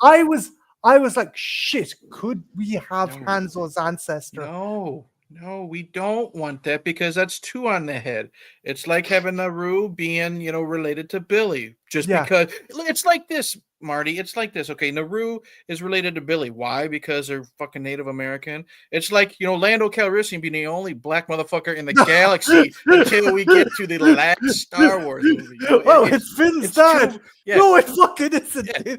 I was like, shit, could we have No. Hanzo's ancestor? No, we don't want that because that's two on the head. It's like having Naru being, related to Billy. Just Yeah. because it's like this, Marty. It's like this. Okay, Naru is related to Billy. Why? Because they're fucking Native American. It's like, Lando Calrissian being the only black motherfucker in the galaxy until we get to the last Star Wars movie. It's Finn's dad. Yeah. No, it fucking isn't. Yeah,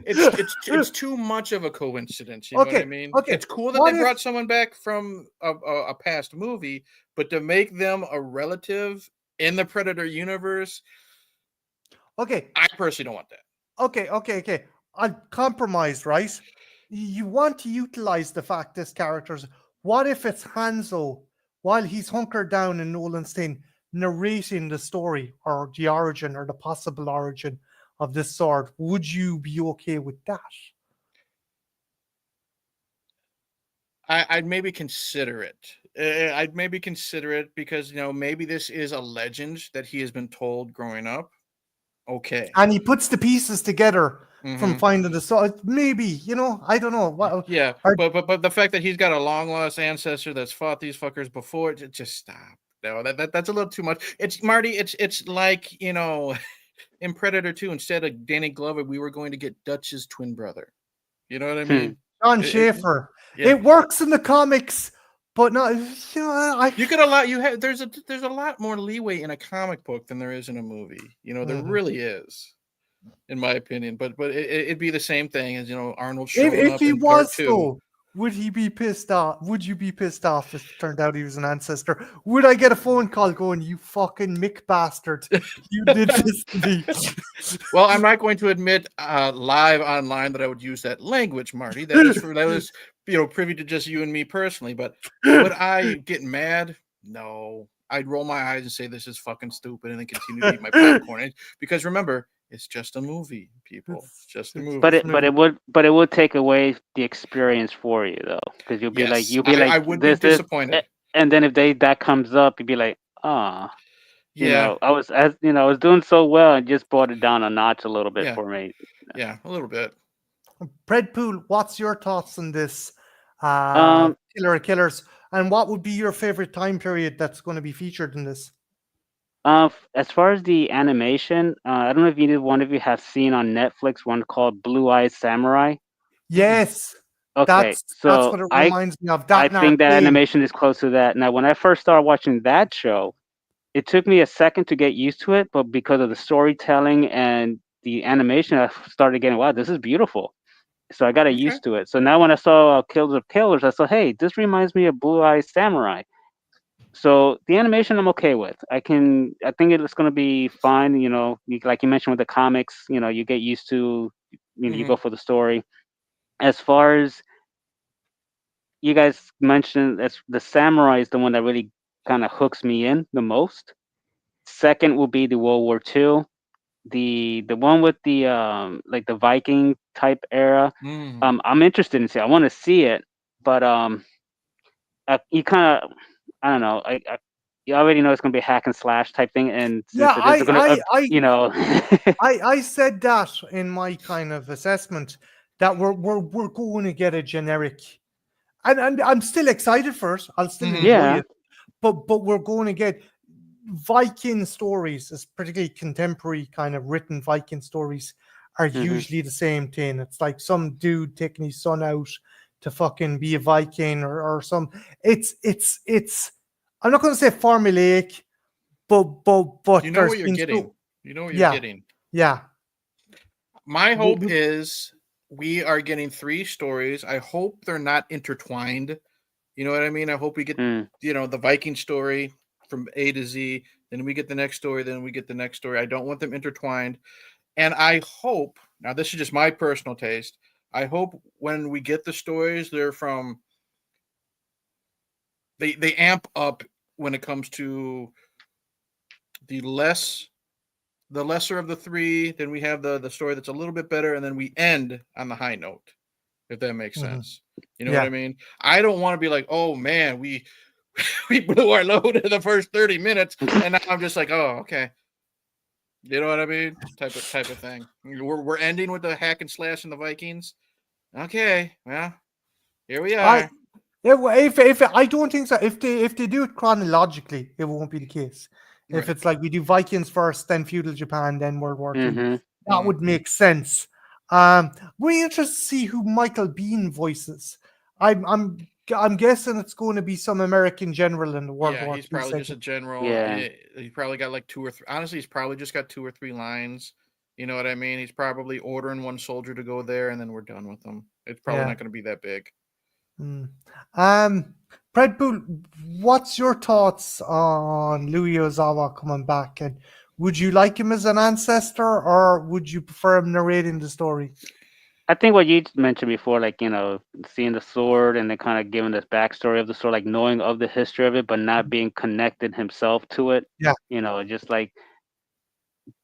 it's too much of a coincidence. You know what I mean? Okay. It's cool that What they if- brought someone back from a past movie, but to make them a relative in the Predator universe, Okay. I personally don't want that. Okay. I'll compromise, right? You want to utilize the fact this character's. What if it's Hanzo while he's hunkered down in Nolan's thing, narrating the story or the origin or the possible origin of this sword? Would you be okay with that? I'd maybe consider it. I'd maybe consider it because maybe this is a legend that he has been told growing up. Okay. And he puts the pieces together from Hmm. finding the soul. Maybe, I don't know. What Yeah, are, but the fact that he's got a long lost ancestor that's fought these fuckers before, just stop. No, that's a little too much. It's Marty. It's like in Predator 2, instead of Danny Glover, we were going to get Dutch's twin brother. You know what I Hmm. mean? John It- it- Schaefer. yeah. It works in the comics, but not. You could allow you have there's a lot more leeway in a comic book than there is in a movie. There Mhm. really is, in my opinion. But it'd be the same thing as Arnold If showing up he in part was two. though, would he be pissed off? Would you be pissed off if it turned out he was an ancestor? Would I get a phone call going, "You fucking Mick bastard, you did this to me"? Well, I'm not going to admit live online that I would use that language, Marty. That was privy to just you and me personally. But would I get mad? No. I'd roll my eyes and say this is fucking stupid and then continue to eat my popcorn. Because remember, it's just a movie, people. It's just a But movie. it would take away the experience for you though, because Yes, you'll be like I would be this, disappointed. and then if that comes up, you'd be like, ah, Yeah, I was doing so well, and just brought it down a notch a little bit yeah, for me. yeah, a little bit. Predpool, what's your thoughts on this? Um, Killer of Killers, and what would be your favorite time period that's going to be featured in this? as far as the animation, I don't know if one of you have seen on Netflix one called Blue Eyed Samurai. Mm-mm. Yes, Okay, that's so what it I reminds me of. I That in think that arcade. animation is close to that. Now, when I first started watching that show, it took me a second to get used to it, but because of the storytelling and the animation, I started getting, wow, this is beautiful. So I got Okay. used to it. So now when I saw Killers of Killers, I saw, hey, this reminds me of Blue Eye Samurai. So the animation I'm okay with. I think it's going to be fine. Like you mentioned with the comics, you get used to, you Hmm. go for the story. As far as you guys mentioned, as the samurai is the one that really kind of hooks me in the most. Second will be the World War II, the one with the like the Viking type era. Mm. I'm interested in see. I want to see it, but you kind of I don't know. You already know it's gonna be a hack and slash type thing, and Yeah, since it is gonna you know I said that in my kind of assessment that we're going to get a generic, and I'm still excited for it. I'll still Hmm. enjoy yeah. it, but we're going to get Viking stories, as particularly contemporary kind of written Viking stories, are Hmm. usually the same thing. It's like some dude taking his son out to fucking be a Viking or some. It's. I'm not going to say formulaic, You but know there's what you're been getting. so You know what you're yeah getting. yeah. My But, hope is we are getting three stories. I hope they're not intertwined. You know what I mean? I hope we get, Mm. the Viking story from A to Z. Then we get the next story. Then we get the next story. I don't want them intertwined. And I hope, now this is just my personal taste. I hope when we get the stories, they're from, they amp up when it comes to the less the lesser of the three. Then we have the story that's a little bit better, and then we end on the high note, if that makes mhm, sense. You know what yeah. I mean? I don't want to be like, oh man, we we blew our load in the first 30 minutes, and now I'm just like, oh, okay. You know what I mean? Type of thing. We're ending with the hack and slash and the Vikings. Okay, well, here we I are. if I don't think so. If they do it chronologically, it won't be the case. If Right. it's like we do Vikings first, then feudal Japan, then World War II, Hmm. that Mm-hmm. would make sense. We're interested to see who Michael Bean voices. I'm I'm I'm guessing it's going to be some American general in the World Yeah, War he's II probably just a segment. general. Yeah. He probably got like two or three. Honestly, he's probably just got two or three lines. You know what I mean? He's probably ordering one soldier to go there, and then we're done with them. It's probably Yeah. not going to be that big. Mm. Um, Predpool, what's your thoughts on Louis Ozawa coming back? And would you like him as an ancestor, or would you prefer him narrating the story? I think what you mentioned before, like seeing the sword and then kind of giving this backstory of the sword, like knowing of the history of it, but not being connected himself to it. Yeah. Just like.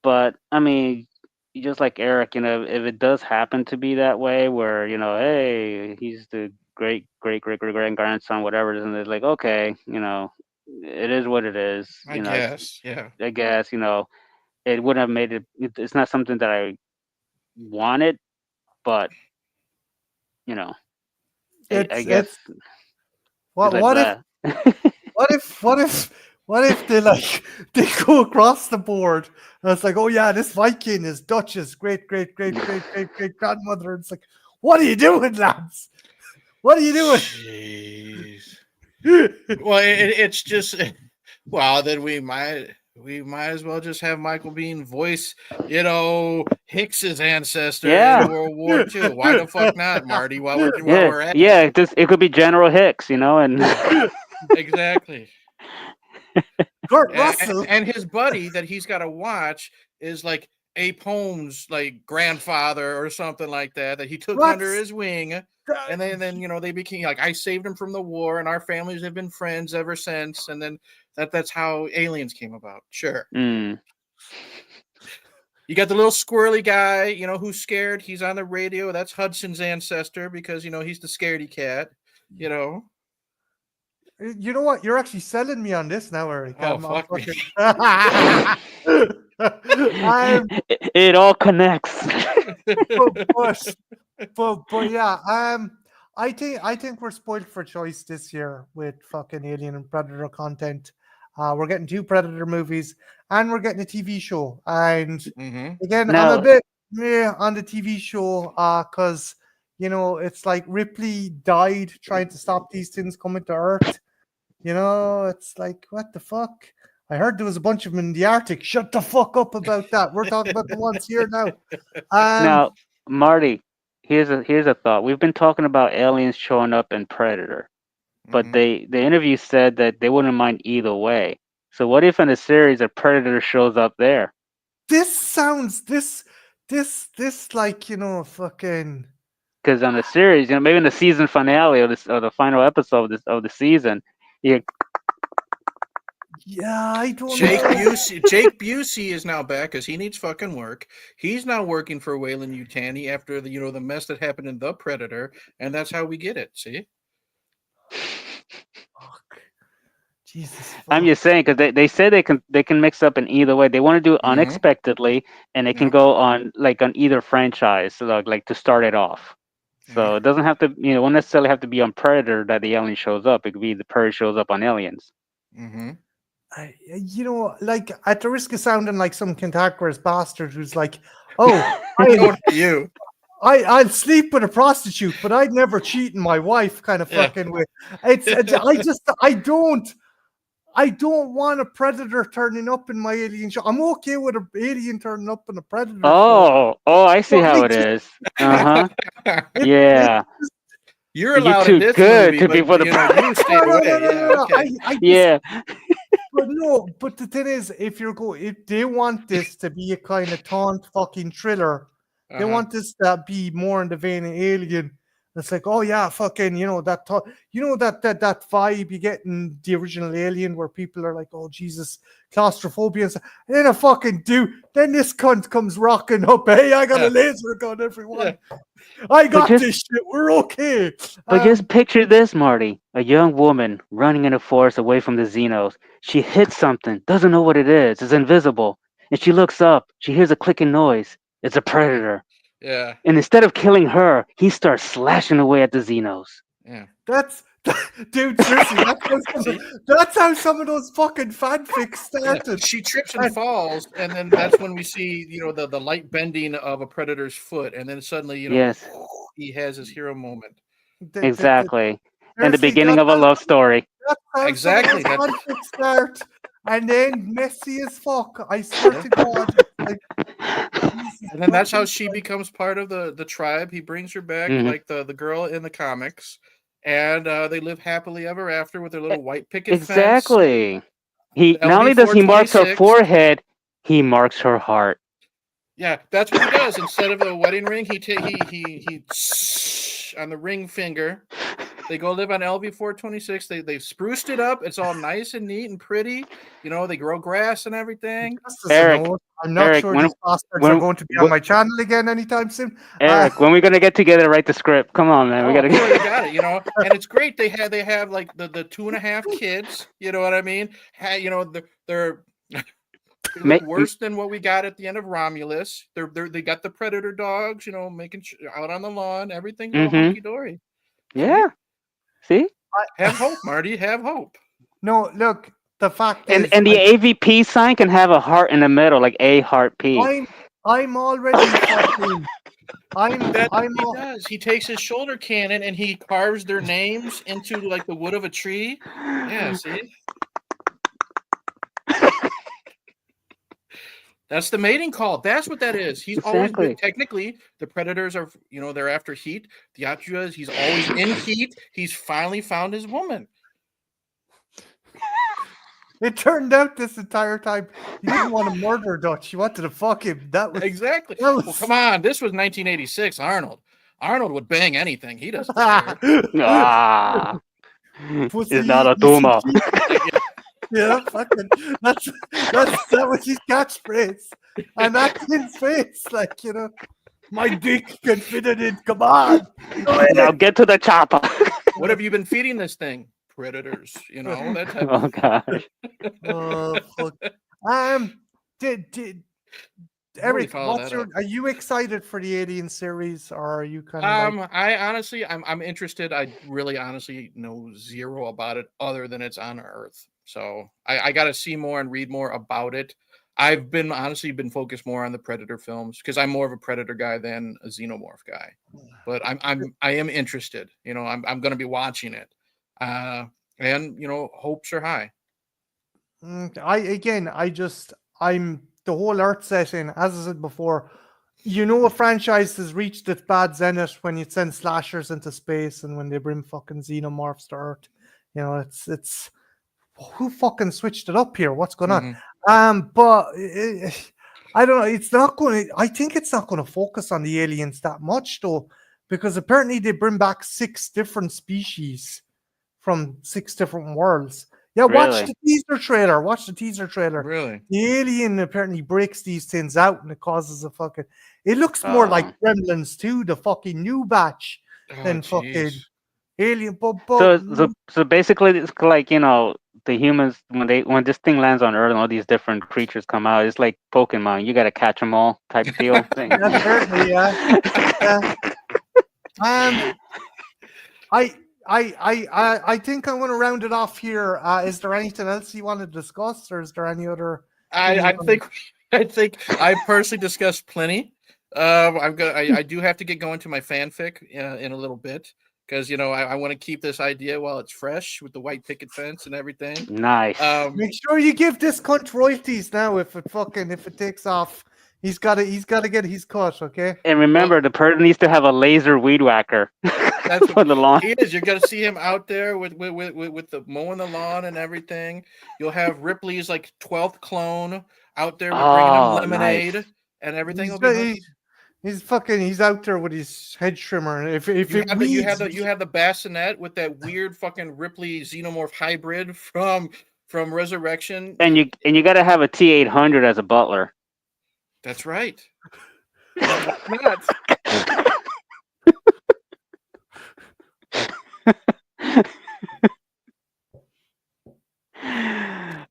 But I mean, just like Eric, if it does happen to be that way, where hey, he's the great grandson, whatever, and it's like, okay, it is what it is. I guess. Yeah. I guess, it wouldn't have made it. It's not something that I wanted, but I It's guess what it's like what if that. they like they go across the board and it's like, oh yeah, this Viking is Dutch's great grandmother. It's like, what are you doing, lads? What are you doing? Jeez. Well, it's just well, then we might as well just have Michael Biehn voice, Hicks's ancestor in World War II. Why the fuck not, Marty? While we're at it. It could be General Hicks, and Exactly. Kurt Russell. And his buddy that he's got to watch is like Abe Holmes' like grandfather or something like that he took under his wing. And then they became like, I saved him from the war, and our families have been friends ever since. And then that's how Aliens came about. Sure. Mm. You got the little squirrely guy, who's scared. He's on the radio. That's Hudson's ancestor because he's the scaredy cat. You know what? You're actually selling me on this now, Eric. Oh, fuck me. It all connects. but yeah, I think we're spoiled for choice this year with fucking Alien and Predator content. We're getting 2 Predator movies and we're getting a TV show. And again, I'm a bit on the TV show because it's like Ripley died trying to stop these things coming to Earth. It's like, what the fuck? I heard there was a bunch of them in the Arctic. Shut the fuck up about that. We're talking about the ones here now. Now, Marty, here's a thought. We've been talking about aliens showing up in Predator, but the interview said that they wouldn't mind either way. So what if in a series a Predator shows up there? This sounds like fucking. Because on the series, maybe in the season finale or the final episode of the season, yeah, I don't Jake know. Jake Busey is now back because he needs fucking work. He's now working for Weyland Yutani after the mess that happened in The Predator, and that's how we get it. See? Fuck. Jesus. Fuck. I'm just saying because they say they can mix up in either way. They want to do it unexpectedly, and they can go on either franchise, so like to start it off. So it doesn't have to, won't necessarily have to be on Predator that the alien shows up. It could be the Predator shows up on Aliens. Like at the risk of sounding like some cantankerous bastard who's like, oh, I'd sleep with a prostitute, but I'd never cheat on my wife, kind of fucking way. I don't want a Predator turning up in my Alien show. I'm okay with an alien turning up in a Predator show. I see how it is. Yeah. You're allowed too in this good movie, to be for the you stay away. But the thing is, if they want this to be a kind of taunt fucking thriller, they want this to be more in the vein of Alien. It's like, oh yeah, fucking, that vibe you get in the original Alien, where people are like, oh Jesus, claustrophobia, and stuff. And then this cunt comes rocking up. Hey, I got a laser gun, everyone. I got this shit. We're okay. But just picture this, Marty: a young woman running in a forest away from the Xenos. She hits something, doesn't know what it is. It's invisible, and she looks up. She hears a clicking noise. It's a Predator. Yeah. And instead of killing her, he starts slashing away at the Xenos. Yeah. Dude, seriously, that's how some of those fucking fanfics started. Yeah. She trips and falls, and then that's when we see, the light bending of a Predator's foot, and then suddenly, he has his hero moment. Exactly. And the beginning of a love story. Exactly. Fanfics start, and then messy as fuck. I swear to God. And then that's how she becomes part of the tribe. He brings her back like the girl in the comics, and they live happily ever after with their little white picket fence. Exactly. Not only does he mark her forehead, he marks her heart. Yeah, that's what he does. Instead of a wedding ring, he on the ring finger, They go live on LV 426. They've spruced it up. It's all nice and neat and pretty. You know, they grow grass and everything. Just as a Eric, note, I'm not sure these bastards are going to be on my channel again anytime soon. Eric, when are we gonna get together to write the script? Come on, man. We gotta we already got it, you know. And it's great. They have like the 2.5 kids. You know what I mean? You know, they're look worse than what we got at the end of Romulus. They got the predator dogs. You know, making out on the lawn. Everything's all hunky dory. Yeah. See? Have hope, Marty. Have hope. No, look. The fact is, and the AVP sign can have a heart in the middle, like A heart P. I'm already fucking. He does. He takes his shoulder cannon and he carves their names into like the wood of a tree. Yeah, see? That's the mating call. That's what that is. He's always been, technically, the predators are, you know, they're after heat. The Atria, he's always in heat. He's finally found his woman. It turned out this entire time you didn't want to murder Dutch. You wanted to fuck him. That was exactly. Well, come on. This was 1986. Arnold would bang anything. He doesn't care. It's not a tumor. Yeah, fucking. That was his catchphrase, and that's his face. Like, you know, my dick can fit it in. Come on. Now get to the chopper. What have you been feeding this thing? Predators, you know, that type of gosh. Oh, fuck. Eric, are you excited for the Alien series, or are you kind of I'm interested. I really honestly know zero about it other than it's on Earth. So I got to see more and read more about it. I've been focused more on the Predator films because I'm more of a Predator guy than a Xenomorph guy. But I am interested. You know, I'm going to be watching it. And you know, hopes are high. I'm the whole Earth setting, as I said before, you know, a franchise has reached its bad zenith when you send slashers into space and when they bring fucking xenomorphs to Earth. You know, it's who fucking switched it up here? What's going on? But I don't know. It's not going to. I think it's not going to focus on the aliens that much though, because apparently they bring back 6 different species from 6 different worlds. Yeah, watch the teaser trailer. Watch the teaser trailer. Really? The alien apparently breaks these things out and it causes a fucking. It looks more like Gremlins 2, the fucking new batch, than fucking Alien. So basically, it's like, you know, the humans when this thing lands on Earth and all these different creatures come out. It's like Pokemon. You got to catch them all type deal thing. Apparently, yeah. I think I'm going to round it off here. Is there anything else you want to discuss, or is there any other? I think I personally discussed plenty. I do have to get going to my fanfic in a little bit because, you know, I want to keep this idea while it's fresh with the white picket fence and everything. Nice. Make sure you give this cunt royalties now. If it takes off, he's got to get his cut. Okay. And remember, the person needs to have a laser weed whacker. That's what the lawn. He is. You're gonna see him out there with the mowing the lawn and everything. You'll have Ripley's like 12th clone out there bringing him lemonade and everything. He's out there with his head trimmer. You have the bassinet with that weird fucking Ripley xenomorph hybrid from Resurrection. And you got to have a T-800 as a butler. That's right. Nuts.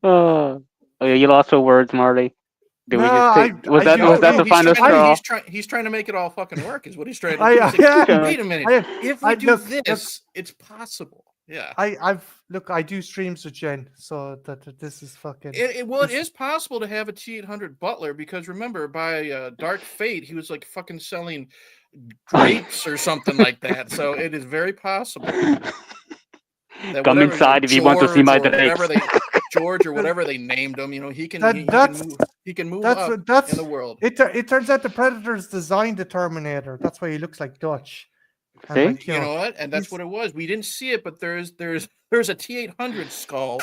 Oh, you lost for words, Marty. Was that the final straw? He's trying to make it all fucking work. Is what he's trying to do. Wait a minute. If we do this, it's possible. Yeah. I do streams with Jen, so that this is fucking. It is possible to have a T-800 butler because remember, by Dark Fate, he was like fucking selling grapes or something like that. So it is very possible. Come inside if you want to see my grapes. George or whatever they named him, you know, he can move up in the world. It turns out the Predators designed the Terminator. That's why he looks like Dutch. See? Like, you know what? And that's what it was. We didn't see it, but there's a T-800 skull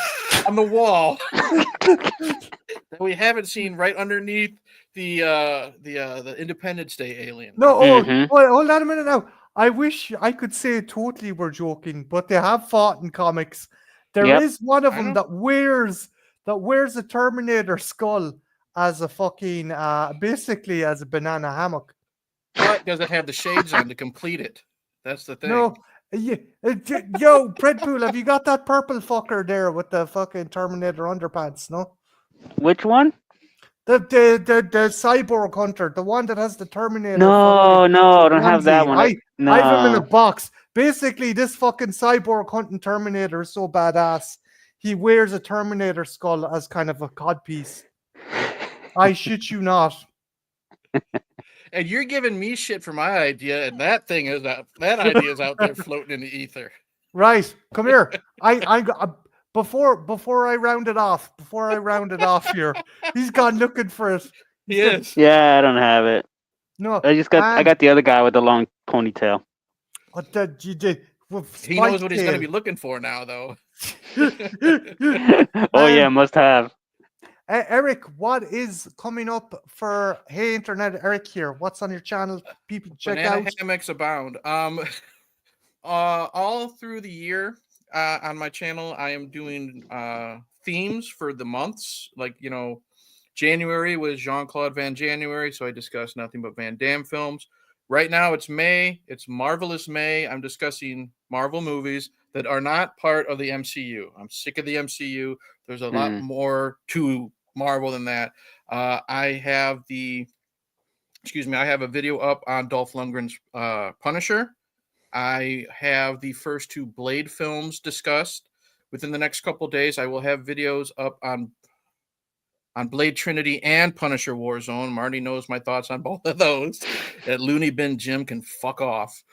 on the wall that we haven't seen right underneath the Independence Day alien. No, hold on a minute now. I wish I could say totally we're joking, but they have fought in comics. There Yep. is one of I them know. that wears a Terminator skull as a fucking basically as a banana hammock. But does it have the shades on to complete it? That's the thing. No, yo, Predpool, have you got that purple fucker there with the fucking Terminator underpants? No, Which one? the cyborg hunter, the one that has the Terminator. No, no, I don't have that Onesie. one. I have him in a No. box. Basically, this fucking cyborg hunting Terminator is so badass. He wears a Terminator skull as kind of a codpiece. I shit you not. And you're giving me shit for my idea, and that idea is out there floating in the ether. Right, come here. Before I round it off here, he's gone looking for it. He is. Yeah, I don't have it. No, I got the other guy with the long ponytail. what did you did? He knows what he's going to be looking for now, though. Oh yeah, must have. Eric, what is coming up for Hey Internet? Eric here. What's on your channel? People check Banana out. hammocks abound. All through the year on my channel, I am doing themes for the months. Like, January was Jean-Claude Van January, so I discussed nothing but Van Damme films. Right now it's May. It's Marvelous May. I'm discussing Marvel movies that are not part of the MCU. I'm sick of the MCU. There's a lot more to Marvel than that. I have a video up on Dolph Lundgren's Punisher. I have the first two Blade films discussed. Within the next couple of days, I will have videos up on Blade Trinity and Punisher Warzone. Marty knows my thoughts on both of those. That Looney Bin Jim can fuck off.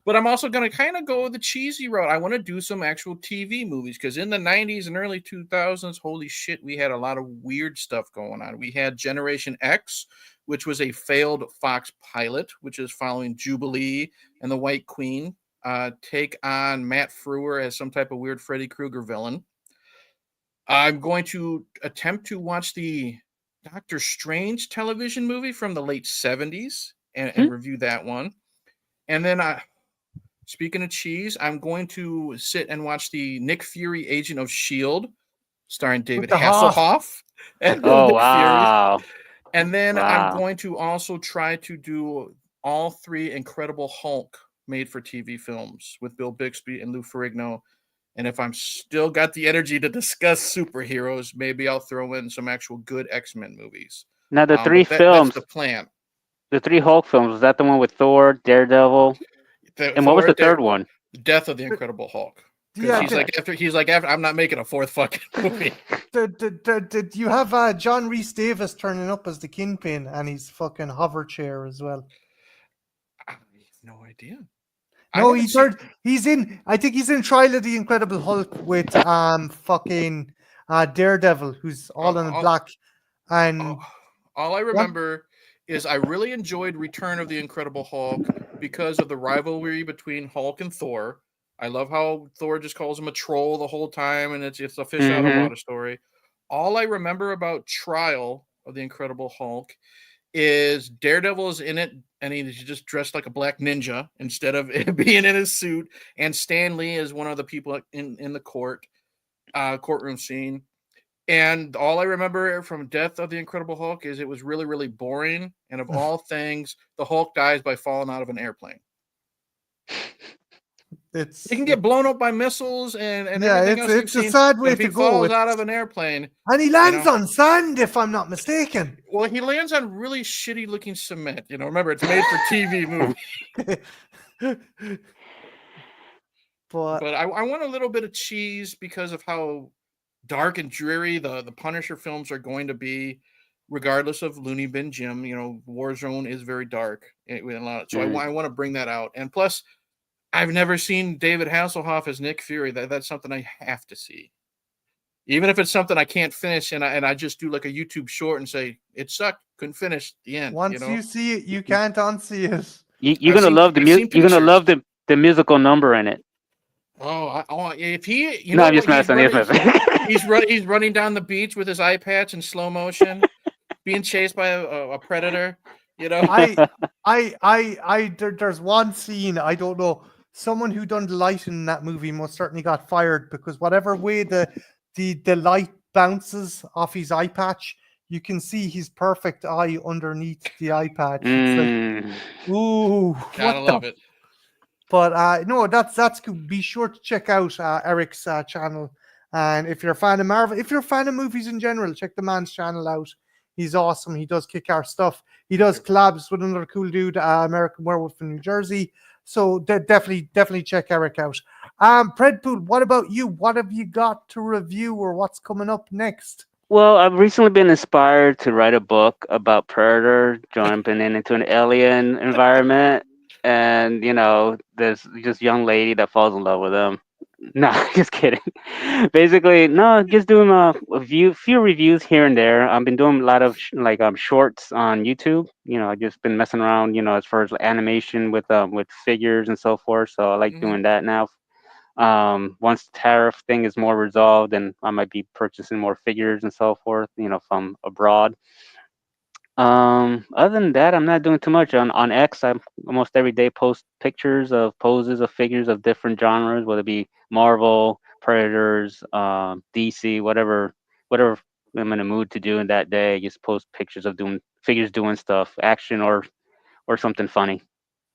But I'm also going to kind of go the cheesy route. I want to do some actual TV movies because in the 90s and early 2000s, holy shit, we had a lot of weird stuff going on. We had Generation X, which was a failed Fox pilot, which is following Jubilee and the White Queen, take on Matt Frewer as some type of weird Freddy Krueger villain. I'm going to attempt to watch the Doctor Strange television movie from the late 70s and review that one. And then speaking of cheese, I'm going to sit and watch the Nick Fury Agent of S.H.I.E.L.D. starring David Hasselhoff. Oh, wow. And then I'm going to also try to do all three Incredible Hulk made-for-TV films with Bill Bixby and Lou Ferrigno. And if I'm still got the energy to discuss superheroes, maybe I'll throw in some actual good X-Men movies. Now, the three films. That's the plan. The three Hulk films, was that the one with Thor, Daredevil? And what was the third one? Death of the Incredible Hulk. Yeah, he's like after I'm not making a fourth fucking movie. Did you have John Rhys Davis turning up as the Kingpin and his fucking hover chair as well? I have no idea. No, he's in. I think he's in Trial of the Incredible Hulk with fucking Daredevil, who's all in black. And all I remember is I really enjoyed Return of the Incredible Hulk because of the rivalry between Hulk and Thor. I love how Thor just calls him a troll the whole time, and it's a fish out of water story. All I remember about Trial of the Incredible Hulk is Daredevil is in it, and he's just dressed like a black ninja instead of being in his suit. And Stan Lee is one of the people in the courtroom scene. And all I remember from Death of the Incredible Hulk is it was really, really boring. And of all things, the Hulk dies by falling out of an airplane. He can get blown up by missiles and everything else. It's a sad way to go. He falls out of an airplane. And he lands on sand, if I'm not mistaken. Well, he lands on really shitty looking cement. Remember, it's made for TV movie. But I want a little bit of cheese because of how dark and dreary the Punisher films are going to be, regardless of Looney Bin Jim. Warzone is very dark. So I want to bring that out. And plus, I've never seen David Hasselhoff as Nick Fury. That's something I have to see. Even if it's something I can't finish and I just do like a YouTube short and say, it sucked, couldn't finish the end. Once you see it, you can't unsee it. You're going to love the music. You're going to love the musical number in it. If he, I'm just messing. He's running down the beach with his eye patch in slow motion, being chased by a predator. There's one scene, I don't know. Someone who done the lighting in that movie most certainly got fired because whatever way the light bounces off his eye patch, you can see his perfect eye underneath the eye patch. It's like, Mm. ooh, Gotta what love the? it. But no, that's good. Be sure to check out Eric's channel. And if you're a fan of Marvel, if you're a fan of movies in general, check the man's channel out. He's awesome. He does kick our stuff. He does collabs with another cool dude, American Werewolf in New Jersey. So definitely check Eric out. Predpool, what about you? What have you got to review or what's coming up next? Well, I've recently been inspired to write a book about Predator jumping into an alien environment, and there's this young lady that falls in love with him. No, just kidding. Basically, no, just doing few reviews here and there. I've been doing a lot of shorts on YouTube. I've just been messing around. As far as animation with figures and so forth. So I like Mhm. doing that now. Once the tariff thing is more resolved, and I might be purchasing more figures and so forth. From abroad. Other than that, I'm not doing too much on X. I almost every day post pictures of poses of figures of different genres, whether it be Marvel, Predators, DC, whatever I'm in the mood to do in that day. Just post pictures of doing figures doing stuff, action or something funny.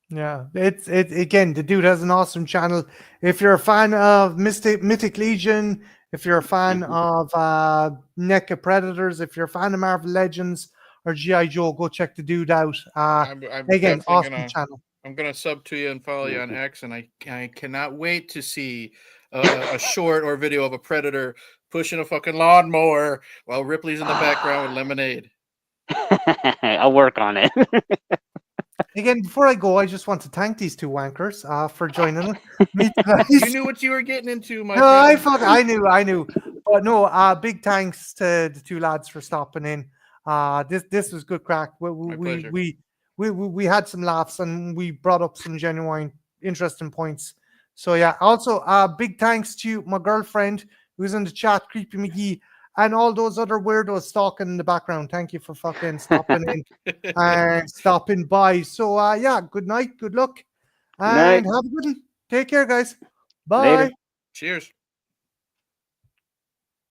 Yeah, it's it again. The dude has an awesome channel. If you're a fan of Mythic Legion, if you're a fan Mhm. of NECA Predators, if you're a fan of Marvel Legends or GI Joe, go check the dude out. I'm Again, definitely awesome gonna channel. I'm gonna sub to you and follow you on Mhm. X, and I cannot wait to see a short or video of a predator pushing a fucking lawnmower while Ripley's in the background with lemonade. I'll work on it. Again, before I go, I just want to thank these two wankers for joining us. Me You guys. knew what you were getting into, my No, friend. I knew. But no, big thanks to the two lads for stopping in. This was good crack. My pleasure. We had some laughs and we brought up some genuine interesting points. So yeah, also big thanks to my girlfriend who's in the chat, Creepy McGee, and all those other weirdos stalking in the background. Thank you for fucking stopping in and stopping by. So yeah, good night, good luck, Night. and have a good one. Take care, guys. Later. Bye. Cheers.